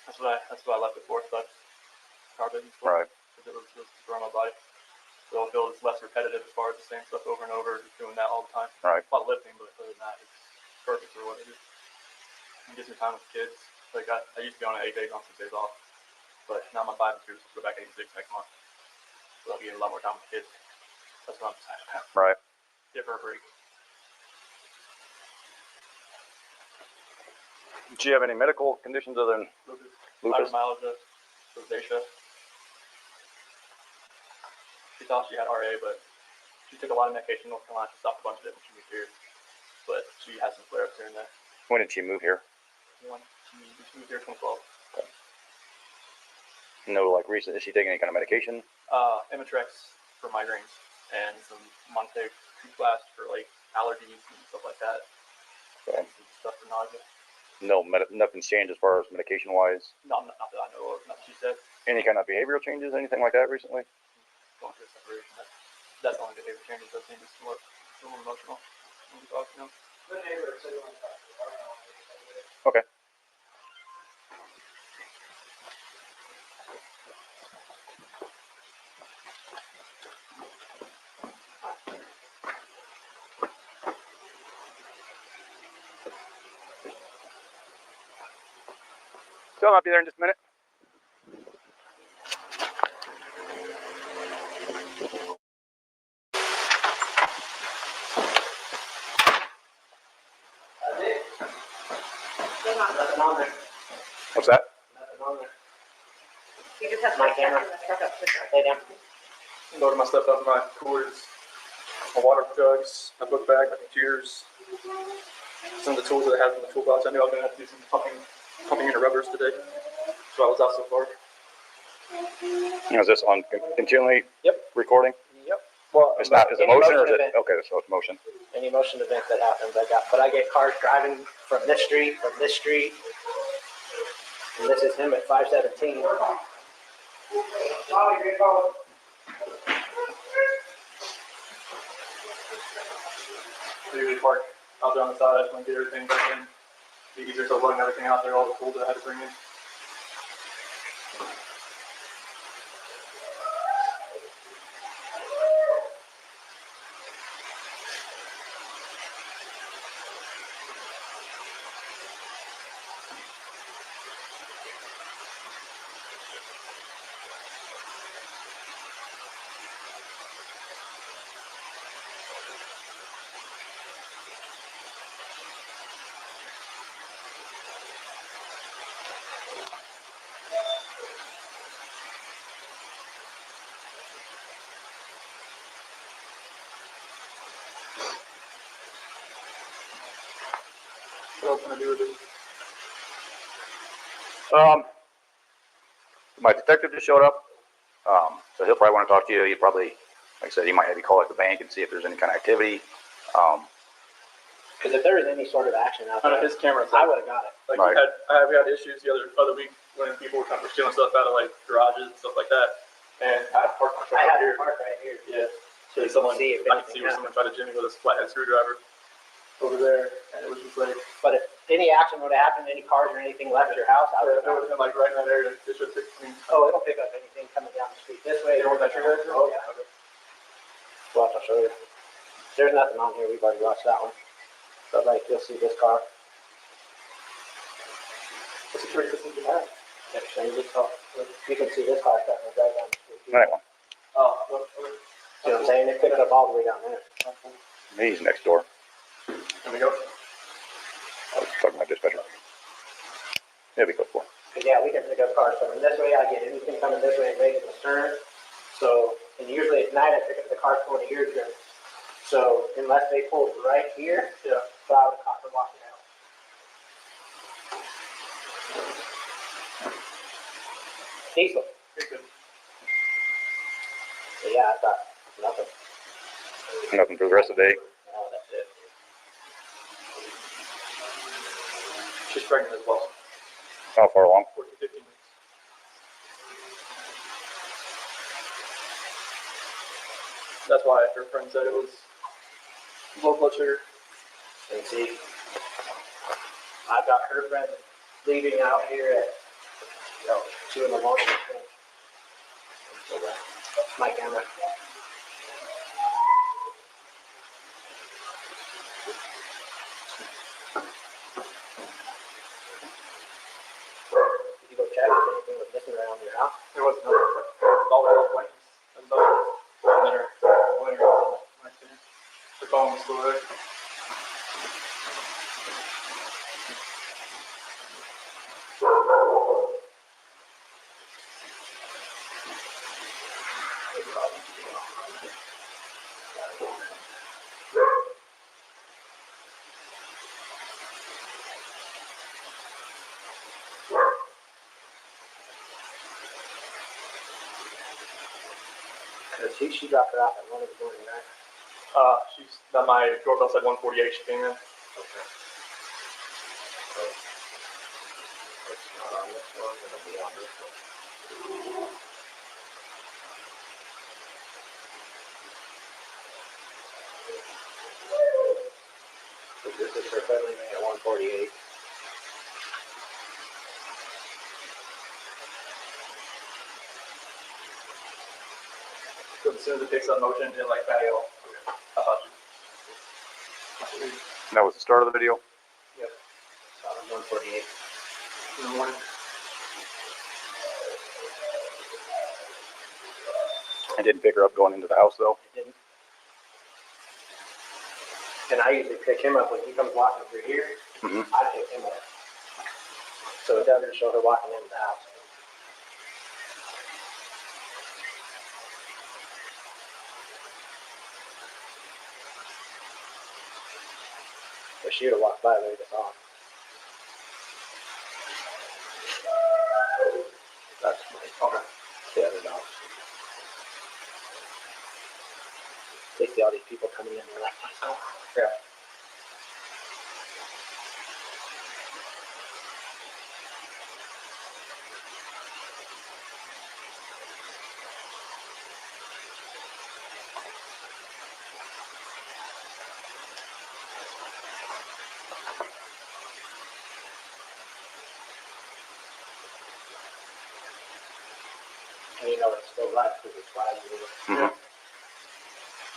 That's what I left it for. But car business for. Right. It was for my body. The oil field is less repetitive as far as the same stuff over and over, just doing that all the time. Right. A lot of lifting, but other than that, it's perfect for what I do. It gives me time with kids. Like I used to be on an 8 days on 6 days off, but now I'm on 5 and 2, so I'll go back 86 next month. So I'll be getting a lot more time with kids. That's what I'm excited about. Right. Give her a break. Do you have any medical conditions other than Lupus. lupus? Fibromyalgia, rosacea. She thought she had RA, but she took a lot of medication in North Carolina. She stopped a bunch of it when she moved here. But she has some flare-ups here and there. When did she move here? She moved here in 2012. No, like recent. Is she taking any kind of medication? Imitrex for migraines and some Monte Blast for like allergies and stuff like that. Okay. And some stuff for nausea. No, nothing's changed as far as medication-wise. Not that I know of. Nothing she said. Any kind of behavioral changes, anything like that recently? Going through a separation. That's the only behavior changes. I've seen just more emotional when we talk to them. Okay. So I'll be there in just a minute. Nothing on there. What's that? Nothing on there. You just have My to camera. truck up to the Lay down. Loaded my stuff up in my coolers, my water jugs, my book bag, my computers, some of the tools that I have in the toolbox. I knew I was going to have to do some pumping into rubbers today. So I was out so far. Is this on continually Yep. recording? Yep. Well, It's not. Is it any motion or is it? event- Okay, so it's motion. Any motion event that happens, I get cars driving from this street, and this is him at 517. So usually park out there on the side. I just want to get everything back in. Be easier to loading everything out there, all the tools that I had to bring in. What else can I do with it? My detective just showed up, so he'll probably want to talk to you. He probably like I said, he might have you call at the bank and see if there's any kind of activity. Because if there was any sort of action out there, his camera's I would have got it. Like Right. we had issues the other week when people were stealing stuff out of like garages and stuff like that. And I parked my truck I up had here. it parked right here. Yeah. So you someone, can see if I could see anything where someone tried to jimmy with a flathead screwdriver over there, and it was just like. But if any action would have happened, any cars or anything left your house, I would It would have been like right in that area. It should have. Oh, it'll pick up anything coming down the street this way. You know what that trigger is? Oh, yeah. Okay. Well, I'll show you. There's nothing on here. We've already watched that one. But, like, you'll see this car. What's the trigger system you have? You can see this car starting to drive down the street. That one. Oh, well, You know what I'm saying? It picked it up all the way down there. He's next door. Here we go. I was talking about dispatcher. Yeah, be close for. Because, yeah, we can pick up cars coming this way. I get anything coming this way and make it the stern. So, and usually at night I pick up the cars going to your turn. So, unless they pulled right here, Yeah. so I would have caught them walking out. Diesel. You're good. So, yeah, I thought nothing. Nothing for the rest of the day. No, that's it. She's pregnant as well. How far along? 14, 15 weeks. That's why her friend said it was low blood sugar. And see, I've got her friend leaving out here at 2 in the morning. So that's my camera. Did you go check if anything was missing around your house? There was no all the planes and the winter. The phone was still there. She dropped her off at 1 in the morning, right? She's done my doorbell said 1:48. She came in. Okay. It's not on this one, it'll be on this one. So this is her phone leaving at 1:48. So as soon as it takes up motion, it like back off. I thought you. That was the start of the video. Yep. About 1:48. In the morning. I didn't pick her up going into the house though. It didn't. And I usually pick him up when he comes walking through here. Mm-hmm. I pick him up. So it doesn't show her walking into the house. But she would have walked by later on. That's my Okay. the other dog. They see all these people coming in, they're like, oh. Yeah. And you know it's still live because it's live. Mm-hmm.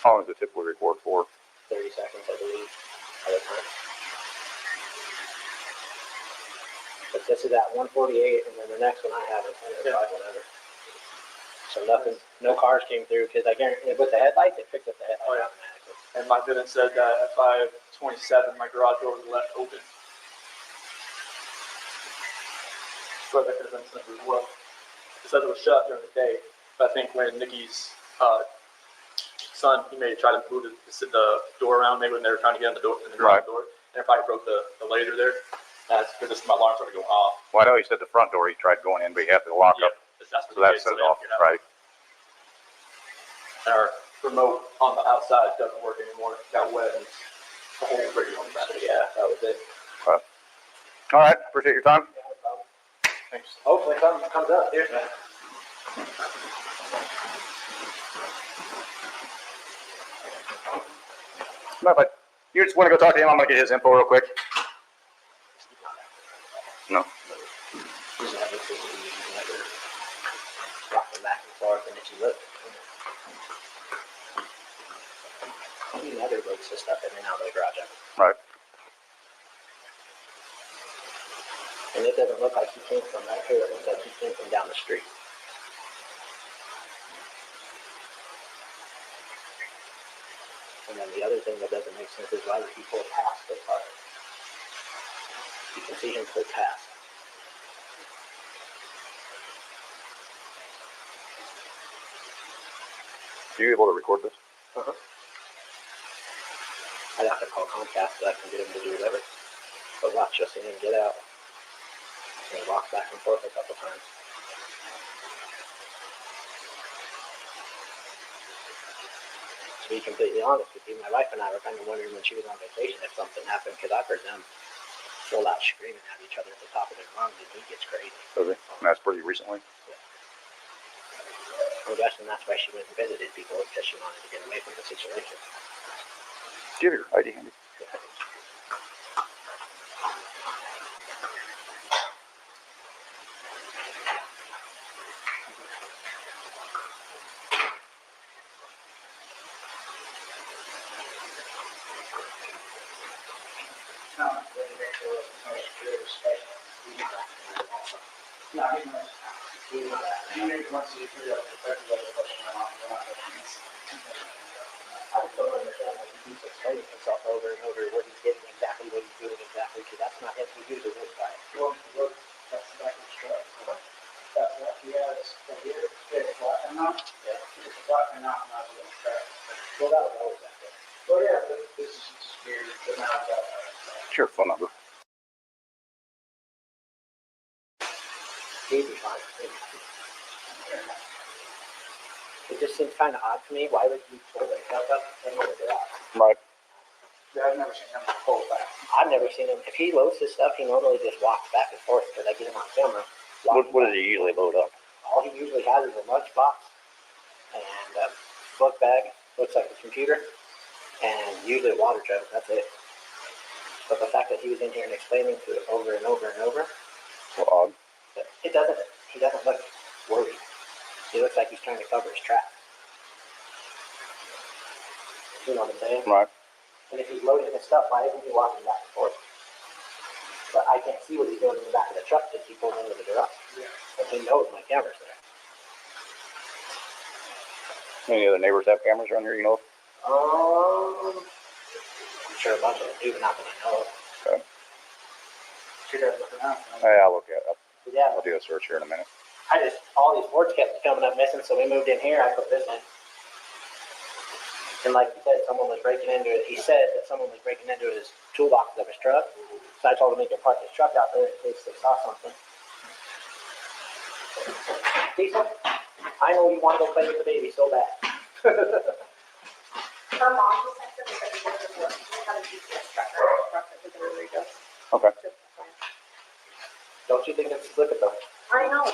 How long does it typically record for? 30 seconds, I believe, at a time. But this is at 1:48, and then the next one I have is 105, whatever. So nothing, no cars came through because I guarantee with the headlights, it picked up the headlights automatically. And my didn't said that at 5:27, my garage door was left open. So that could have been simple as well. It said it was shut during the day, but I think when Nikki's son, he may try to move the door around, maybe when they were trying to get in the door, Right. door, and it probably broke the laser there. That's because my alarm started going off. Well, I know he said the front door he tried going in, but he had the lock up. That's So that set it off, right? And our remote on the outside doesn't work anymore. It got wet and the whole radio on the back. Yeah, that was it. All right. Appreciate your time. Thanks. Hopefully something comes up. Here's that. You just want to go talk to him? I'm going to get his info real quick. No. He's never rocking back and forth, and if you look, he never looks this stuff in and out of the garage ever. Right. And it doesn't look like he came from right here. It looks like he came from down the street. And then the other thing that doesn't make sense is why would he pull past so far? You can see him pull past. Are you able to record this? Uh-huh. I'd have to call Comcast so I can get him to do whatever. But watch, you'll see him get out. And walk back and forth a couple times. To be completely honest with you, my wife and I were kind of wondering when she was on vacation if something happened, because I've heard them full out screaming at each other at the top of their lungs, and he gets crazy. Does he? And that's pretty recently. Yeah. I'm guessing that's why she went and visited people, because she wanted to get away from the situation. Do you have your ID handy? Yeah. I don't understand why he keeps explaining himself over and over what he's getting exactly, what he's doing exactly, because that's not him. He uses this guy. Well, look, that's the back of the truck. That's what he has right here. It's flat enough. Yeah. It's flat enough, not the track. Well, that was always that way. Well, yeah, but this is just weird. But now it's out. Sure, phone number. He'd be fine. It just seems kind of odd to me. Why would you pull the truck up and load it out? Right. Yeah, I've never seen him pull back. I've never seen him. If he loads his stuff, he normally just walks back and forth because I get him on camera. What does he usually load up? All he usually has is a lunchbox and a book bag, looks like a computer, and usually a water jug. That's it. But the fact that he was in here and explaining to it over and over and over, Well, odd. he doesn't look worried. He looks like he's trying to cover his tracks. You know what I'm saying? Right. And if he's loading his stuff, why isn't he walking back and forth? But I can't see what he's doing in the back of the truck because he pulled into the garage. Yeah. And he knows my camera's there. Any other neighbors have cameras around here, you know? I'm sure a bunch of them do, but not that I know of. Okay. She does looking out. Hey, I'll look at it. Yeah, I'll do a search here in a minute. all these boards kept coming up missing, so we moved in here. I put this in. And like you said, someone was breaking into it. He said that someone was breaking into his toolbox of his truck. So I told him he could park his truck out there in case they saw something. Diesel, I know you want to go play with the baby so bad. Her mom was texting me that she was at work. She had a GPS tracker that the delivery does. Okay. Don't you think it's, look at them. I know.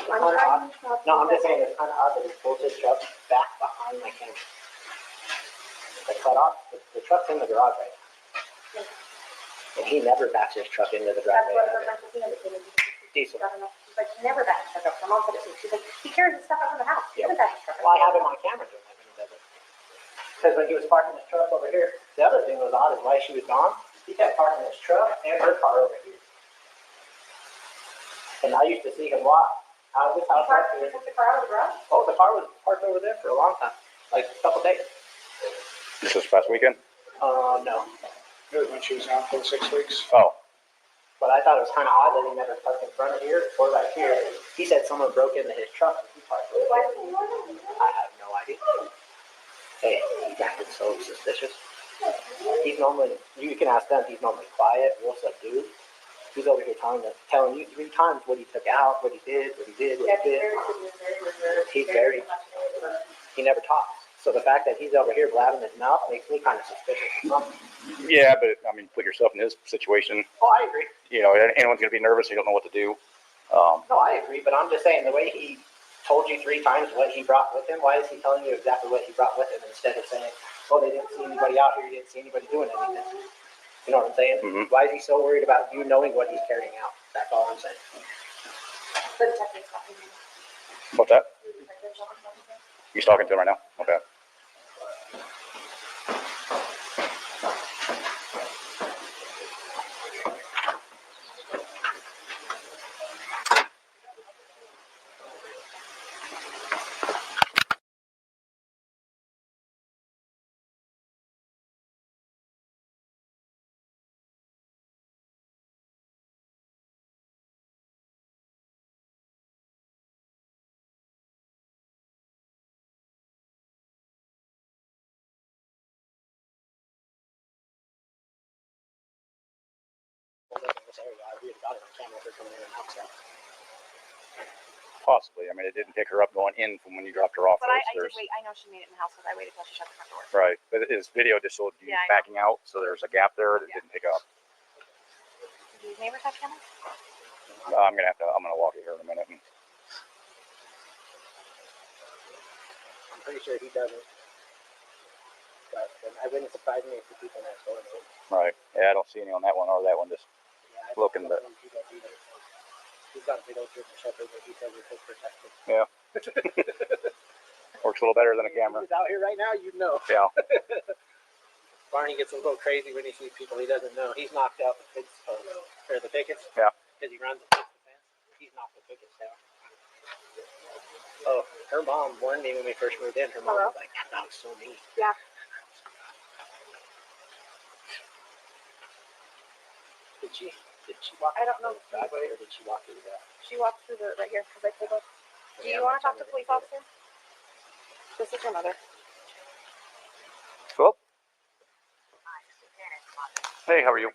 No, I'm just saying it's kind of odd that he pulls his truck back behind my camera. The cutoff, the truck's in the garage right now. And he never backs his truck into the driveway. Diesel. She's like, he never backs his truck up. My mom said it too. She's like, he carries his stuff out of the house. He doesn't back his truck up. Well, I have him on camera doing that when he does it. Because when he was parking his truck over here, the other thing that was odd is why she was gone, he kept parking his truck and her car over here. And I used to see him walk out of his house right here. Took the car out of the garage? Oh, the car was parked over there for a long time, like a couple days. This was past weekend? No. It was when she was out for 6 weeks. Oh. But I thought it was kind of odd that he never parked in front of here or right here. He said someone broke into his truck and he parked over there. I have no idea. Hey, he's acting so suspicious. He's normally, you can ask them, he's normally quiet, real subdued. He's over here telling you 3 times what he took out, what he did. He's very, he never talks. So the fact that he's over here blabbing his mouth makes me kind of suspicious of something. Yeah, but I mean, put yourself in his situation. Oh, I agree. You know, anyone's going to be nervous. You don't know what to do. No, I agree, but I'm just saying the way he told you 3 times what he brought with him, why is he telling you exactly what he brought with him instead of saying, oh, they didn't see anybody out here, you didn't see anybody doing anything? You know what I'm saying? Mm-hmm. Why is he so worried about you knowing what he's carrying out? That's all I'm saying. What's that? He's talking to him right now? Okay. Possibly. I mean, it didn't pick her up going in from when you dropped her off. But I did wait. I know she made it in the house because I waited till she shut the front door. Right. But his video just showed you backing out, so there's a gap there that didn't pick up. Do your neighbors have cameras? I'm gonna walk it here in a minute. I'm pretty sure he doesn't. But I wouldn't surprise me if the people next door do. Right. Yeah, I don't see any on that one or that one. Just looking, but. He's got a big old German Shepherd that he says is his protector. Yeah. Works a little better than a camera. If he was out here right now, you'd know. Yeah. Barney gets a little crazy when he sees people he doesn't know. He's knocked out the pigs, or the pickets. Yeah. Because he runs the fence. He's knocked the pickets down. Oh, her mom warned me when we first moved in. Her mom was like, that dog's so mean. Yeah. Did she walk? I don't know. The driveway, or did she walk through that? She walked through the right here because I pulled up. Do you want to talk to the police officer? This is her mother. Cool. Hey, how are you?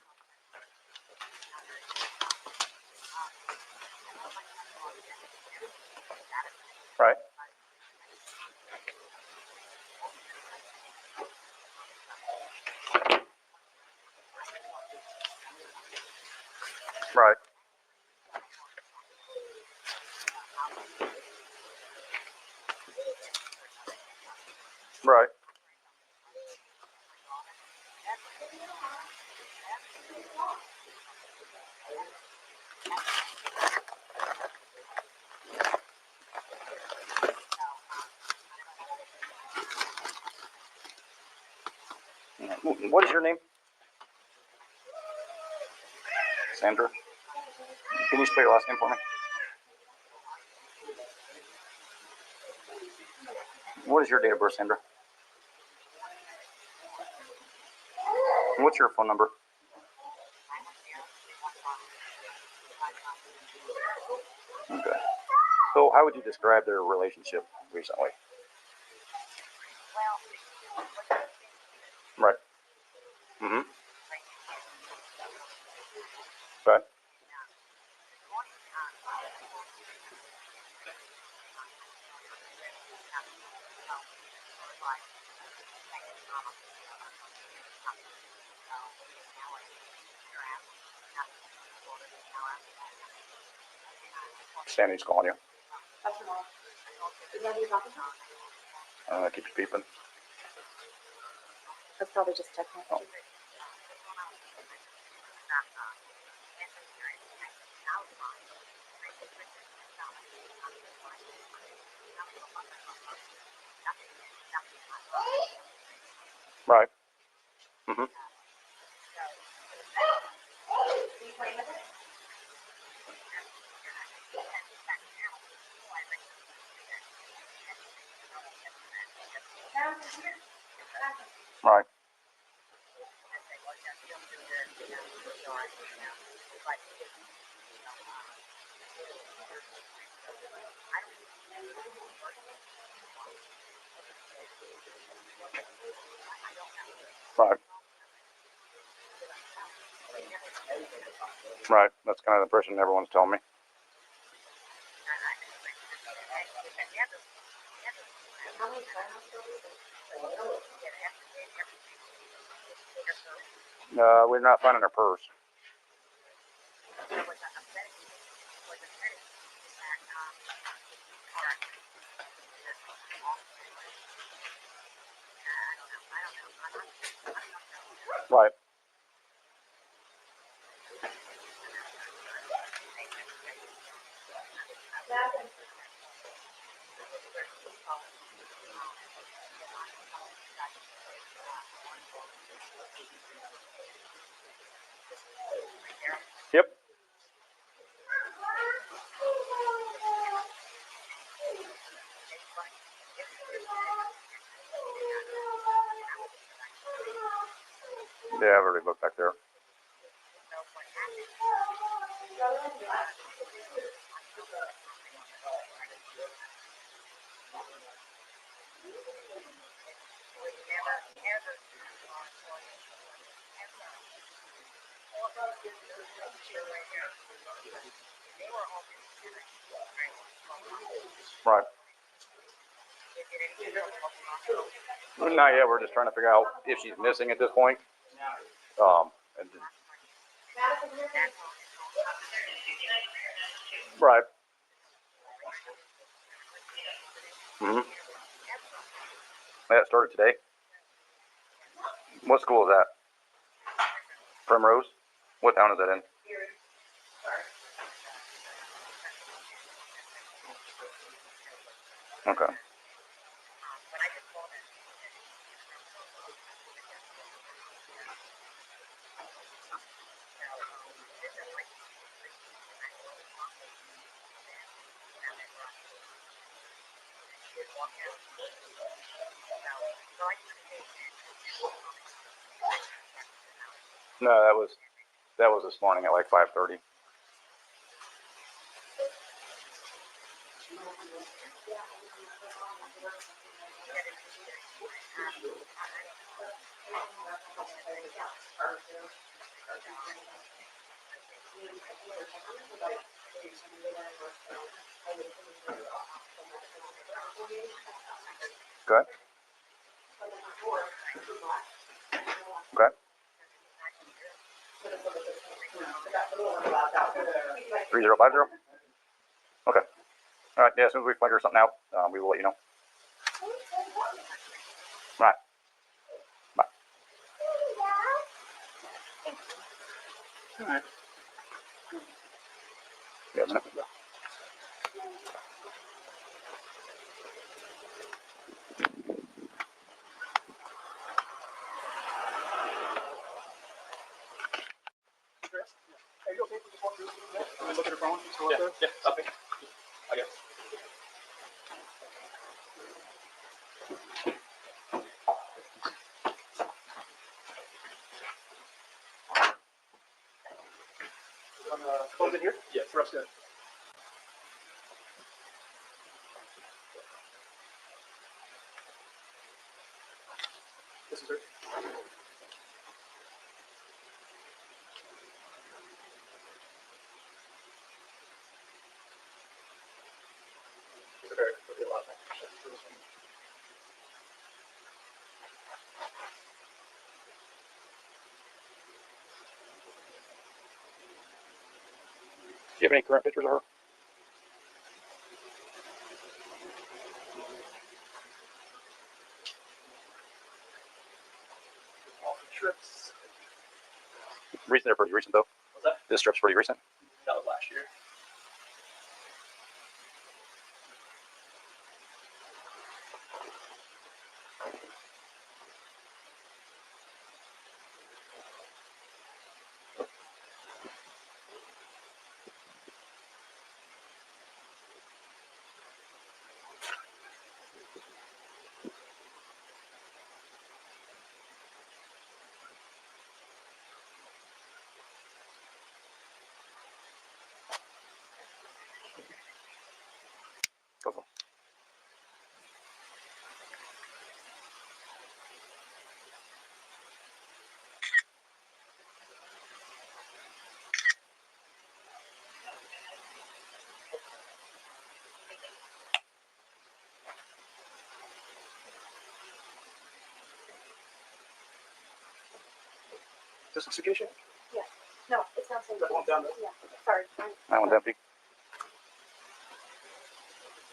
Right. Right. Right. What is your name? Sandra. Can you spell your last name for me? What is your date of birth, Sandra? What's your phone number? Okay. So how would you describe their relationship recently? Right. Mm-hmm. Okay. Sandy's calling you. Keep you peeping. That's probably just technical. Oh. Right. Mm-hmm. Right. Right. Right. That's kind of the impression everyone's telling me. We're not finding her purse. Right. Yep. Yeah, I've already looked back there. Right. Not yet. We're just trying to figure out if she's missing at this point. And right. Mm-hmm. That started today. What school is that? Primrose? What town is that in? Okay. No, that was this morning at like 5:30. Okay. Okay. 3050? Okay. All right. Yeah, as soon as we figure something out, we will let you know. All right. Bye. All right. Yeah, it's Are you okay if we just walk through? Yeah. Look at her phone. Yeah. Okay. I guess. Close it here? Yes. For us to. This is her. Do you have any current pictures of her? Trips. Recent or pretty recent though? What's that? This trip's pretty recent. That was last year. Go for it. Justification? Yeah. No, it's not saying. That one down there? Yeah. Sorry. That one's empty.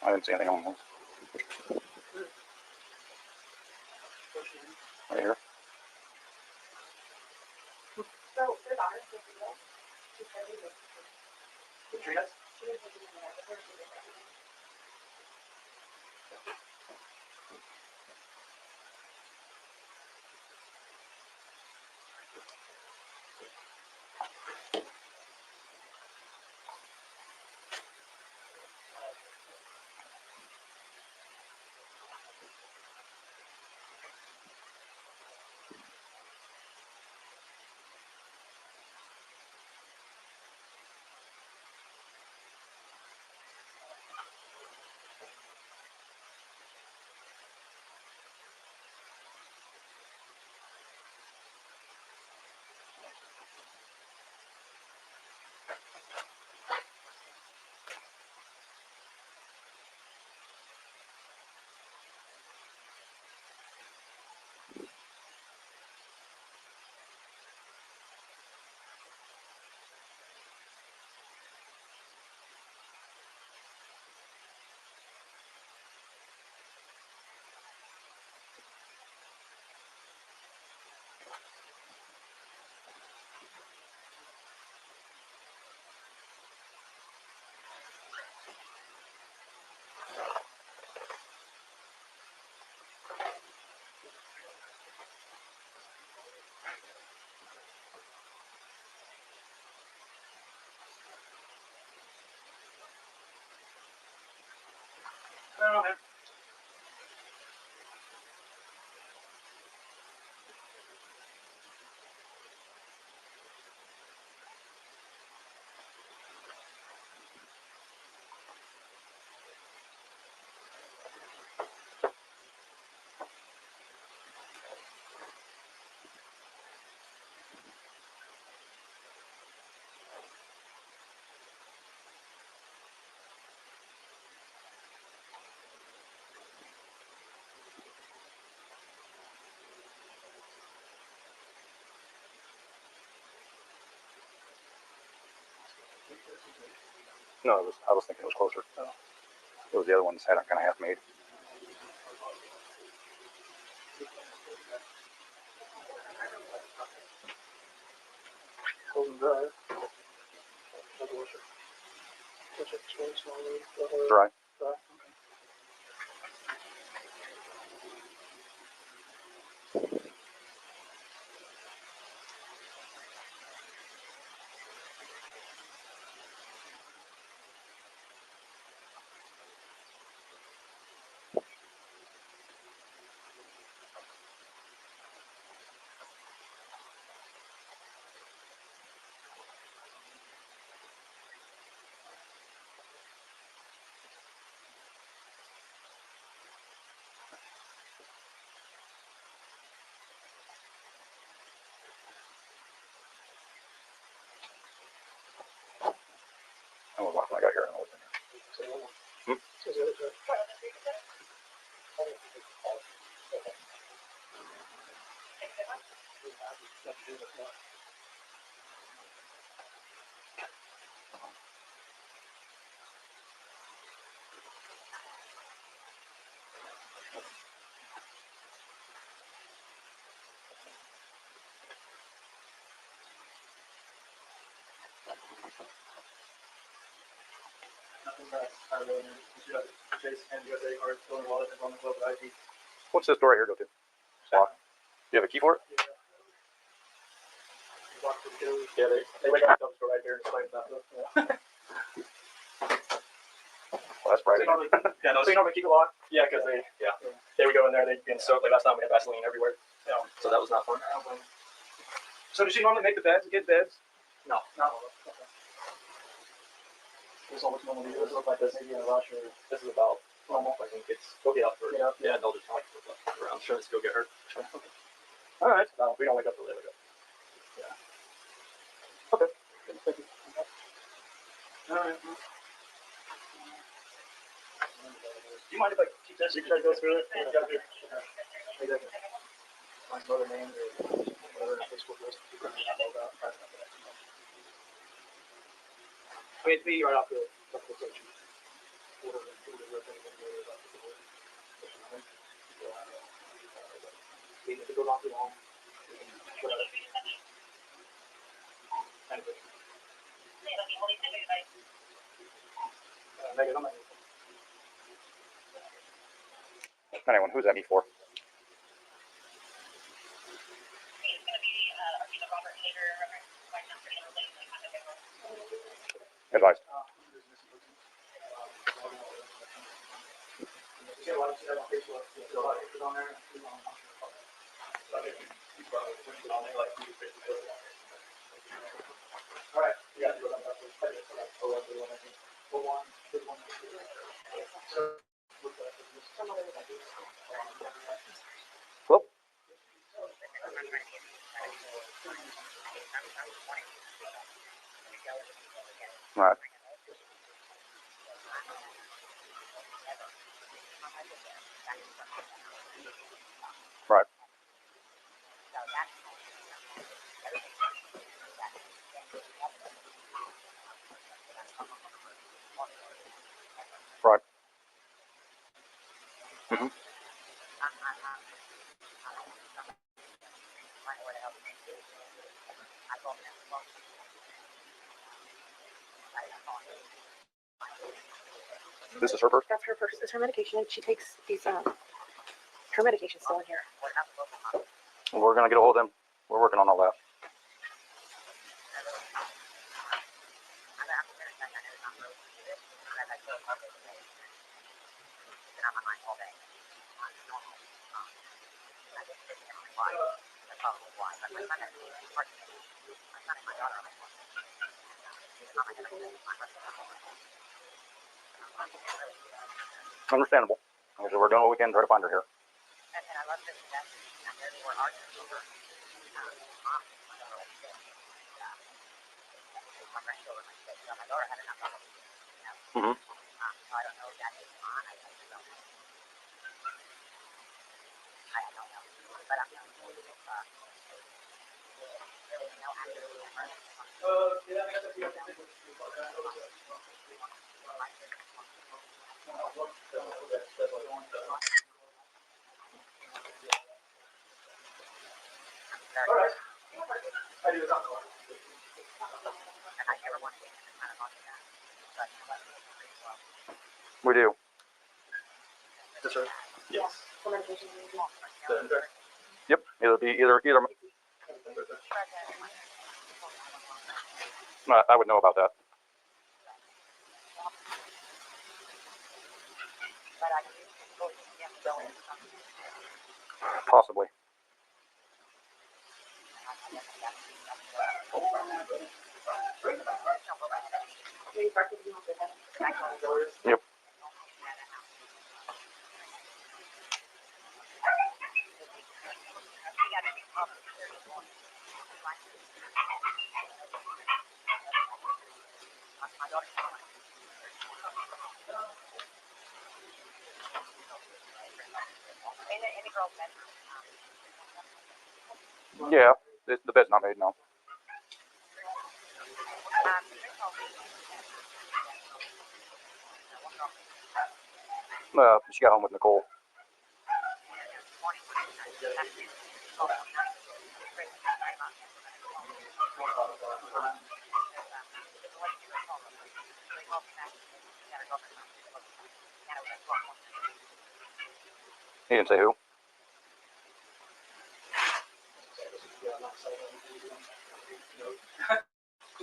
I didn't see anything on those. Right here. So, their daughter, she's very good. Trina? She was looking in there. I don't know, man. No, I was thinking it was closer. It was the other ones had it kind of half made. Dry. I was walking. I got here and I was in here. What's this door right here go to? Lock. Do you have a key for it? Yeah, they wake up dumpster right here and explain that. Well, that's bright. Yeah, no, so you normally keep it locked? Yeah, because they would go in there, they'd be in soak. Like last time we had Vaseline everywhere. Yeah. So that was not fun. So does she normally make the beds, get beds? No, not all of them. Okay. There's almost normally does look like this, maybe in a rush, or this is about normal. I think it's go get up for yeah, they'll just like around. Sure, let's go get her. Okay. All right. No, we don't wake up till they wake up. Yeah. Okay. Thank you. All right. Do you mind if I keep this? You can try to go through it. Yeah. My mother name or other Facebook posts you couldn't know about. I mean, to me, right off the station, if it goes on too long, whatever. Anyway. Megan, I'm Anyone, who's that me for? Advised. Hello? Right. Right. Right. Mm-hmm. This is her purse? That's her purse. It's her medication. She takes these, her medication's still in here. We're going to get a hold of them. We're working on all that. Understandable. So we're doing what we can to try to find her here. Mm-hmm. We do. Is this right? Yes. Yep. Either. I would know about that. Possibly. Yep. Yeah, the bed's not made, no. She got home with Nicole. He didn't say who.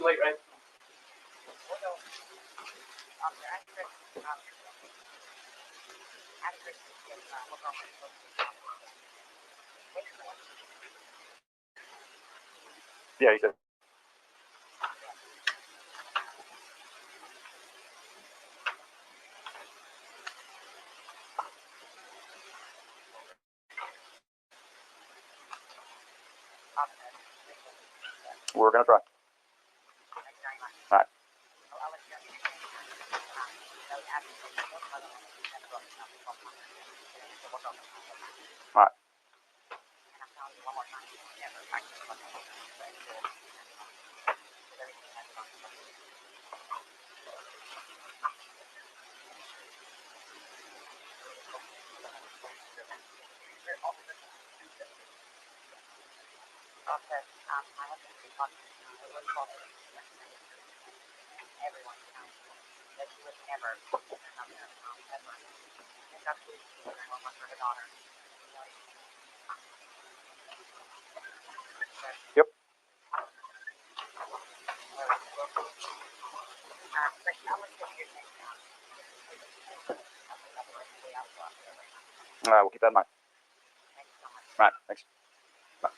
too late, right? Yeah, he said. We're going to try. All right. All right. Yep. All right, we'll keep that in mind. All right, thanks. Bye.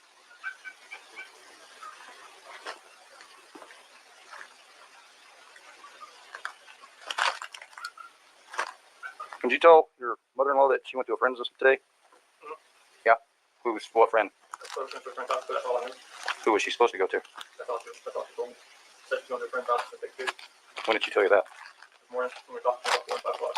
Did you tell your mother-in-law that she went to a friend's today? Mhm. Yeah. What friend? That's what a friend's house, but that's all I knew. Who was she supposed to go to? That's all she told me. Said she's going to a friend's house to take kids. When did she tell you that? This morning when we were talking about 4 and 5 o'clock.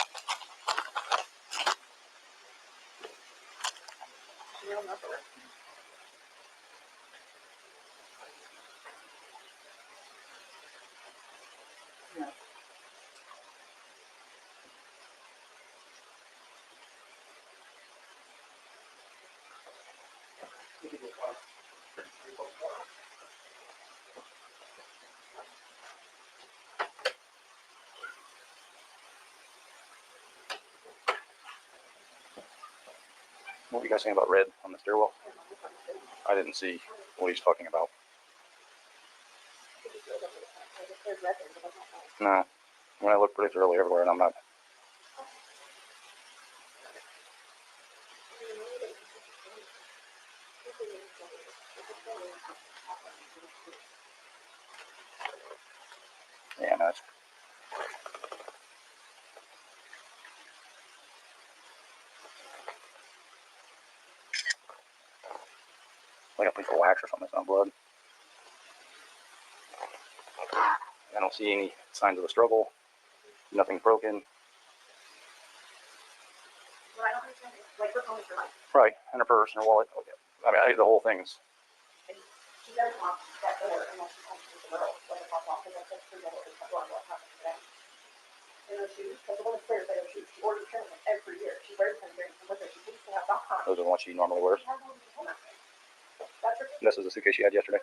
What were you guys saying about Red on the stairwell? I didn't see what he's talking about. No. When I looked pretty thoroughly everywhere, and I'm not. Yeah, no, it's. Like a piece of wax or something. It's not blood. I don't see any signs of a struggle. Nothing broken. Well, I don't understand. Like her phone is her life. Right, and her purse and her wallet. I mean, the whole thing's. She doesn't want that door unless she comes to the middle, like a pop off, and that's the middle is what happened today. And her shoes, because the one upstairs, they have shoes. She orders them every year. She wears them during the winter. She thinks to have .com. Those are the ones she normally wears. That's her. This is the suitcase she had yesterday.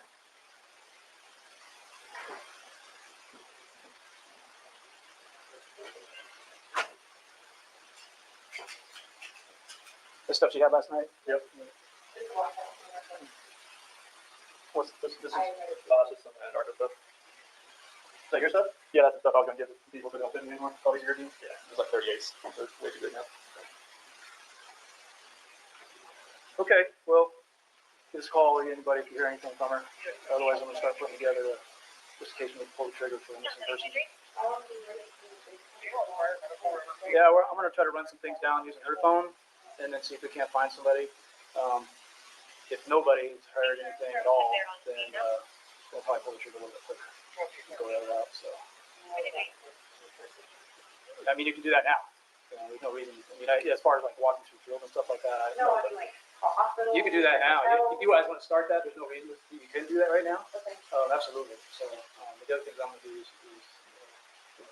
The stuff she had last night? Yep. What's this? This is Just some Antarctica stuff. is that your stuff? Yeah, that's the stuff I was gonna give people who don't fit anymore. All these jeans. Yeah, it was like 38s. So it's way too big now. Okay, well, just call anybody if you hear anything from her. Otherwise, I'm gonna start putting together just in case we need to pull the trigger for a missing person. Yeah, I'm gonna try to run some things down using her phone, and then see if we can't find somebody. If nobody's heard anything at all, then we'll probably pull the trigger a little bit quicker. Go that route. So, I mean, you can do that now. There's no reason. I mean, as far as like walking through fields and stuff like that, I don't know. You can do that now. If you guys want to start that, there's no reason you can do that right now. Okay. Absolutely. So the other things I'm going to do is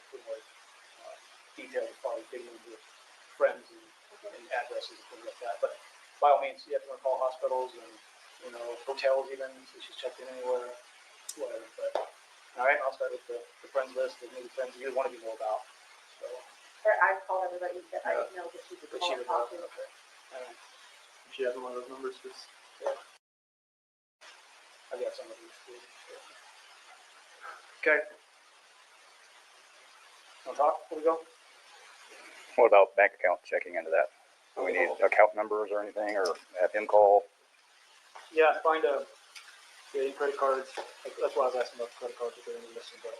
put more detail as far as digging into friends and addresses and things like that. But by all means, you have to call hospitals and hotels even if she's checked in anywhere, whatever. But all right, I'll start with the friends list of maybe friends you want to know about. So I've called everybody that I didn't know that she would call and talk to. Okay. All right. She has one of those numbers. Just I got some of these too. Okay. Want to talk before we go? What about bank account checking into that? Do we need account numbers or anything, or have him call? Yeah, find any credit cards. That's why I was asking about the credit cards if they're missing, but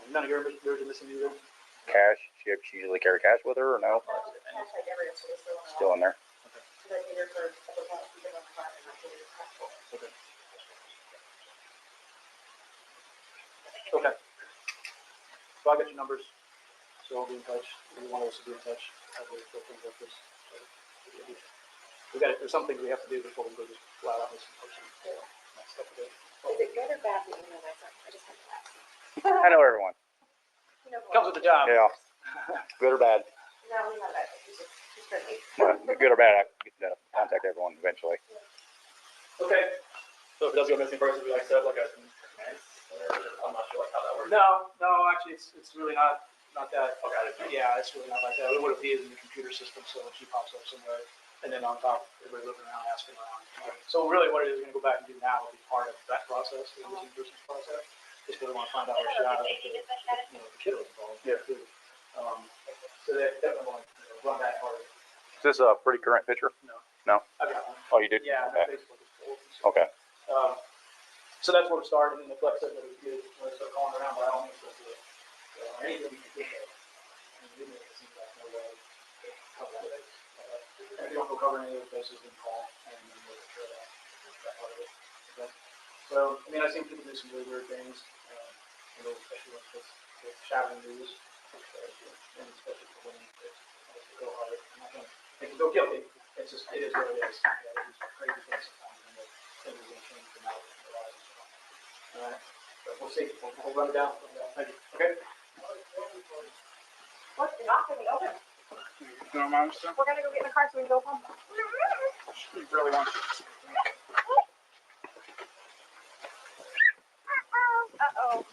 none of yours are missing either. Cash? She usually carry cash with her, or no? Still in there. Okay. Okay. So I'll get your numbers. So I'll be in touch. Maybe one of us will be in touch. There's some things we have to do before we go just flat out missing person. Is it good or bad that you know my son? I just have to ask. I know everyone. Comes with the job. Yeah. Good or bad. No, we have that. He's friendly. Good or bad, I get to contact everyone eventually. Okay. So if it does go missing person, we like set up like a I'm not sure like how that works. No, actually, it's really not that. Okay. Yeah, it's really not like that. What it is in the computer system, so when she pops up somewhere, and then on top, everybody looking around, asking around. So really, what it is going to go back and do now will be part of that process, the missing persons process. Just because we want to find out where she at, the kid was involved. Yeah. Too. So they definitely want to run that part. Is this a pretty current picture? No. I got one. Oh, you did? Yeah. Okay. Facebook is old. So. Okay. So that's where it started, and the flex said that we could start calling around by all means, but anything we can think of. And we make it seem like no way to cover that. And if you don't go cover any of those bases, then call, and then we'll make sure that part of it. Okay. So, I mean, I've seen people do some really weird things, especially with shouting news, and especially for women, it's go harder. I'm not going to make you feel guilty. It's just, it is what it is. It's crazy things sometimes, and things are going to change from now on. All right, but we'll see. We'll run it down. Thank you. Okay. What? You're not going to be open. No, Mom, still? We're going to go get in the car so we can go home. You really want to. Uh-oh.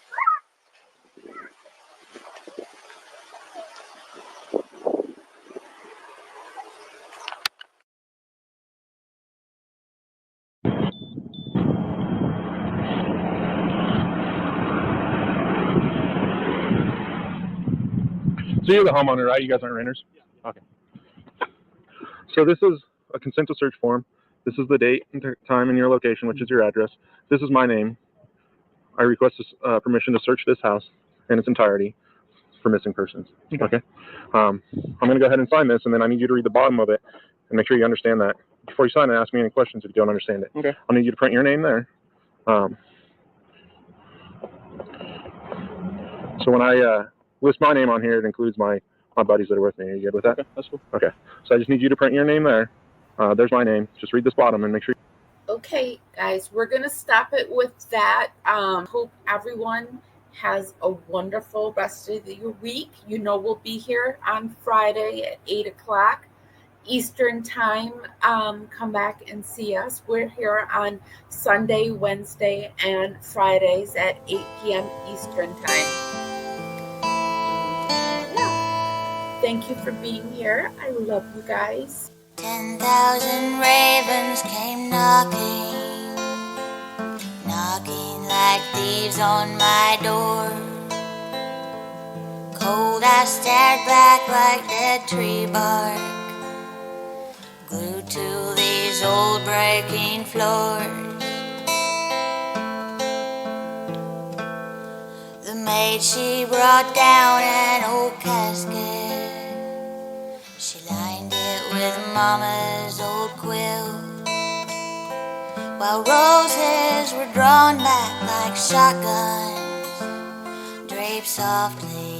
So you're the homeowner, right? You guys aren't renters? Yeah. Okay. So this is a consent to search form. This is the date and time and your location, which is your address. This is my name. I request permission to search this house in its entirety for missing persons. Okay. I'm going to go ahead and sign this, and then I need you to read the bottom of it and make sure you understand that. Before you sign it, ask me any questions if you don't understand it. Okay. I'll need you to print your name there. So when I list my name on here, it includes my buddies that are with me. Are you good with that? Okay, that's cool. Okay. So I just need you to print your name there. There's my name. Just read this bottom and make sure. Okay, guys, we're going to stop it with that. Hope everyone has a wonderful rest of your week. You know, we'll be here on Friday at 8 o'clock Eastern time. Come back and see us. We're here on Sunday, Wednesday, and Fridays at 8 p.m. Eastern time. Thank you for being here. I love you guys. 10,000 ravens came knocking, knocking like thieves on my door. Cold, I stared back like dead tree bark, glued to these old breaking floors. The maid, she brought down an old casket. She lined it with Mama's old quilt, while roses were drawn back like shotguns, draped softly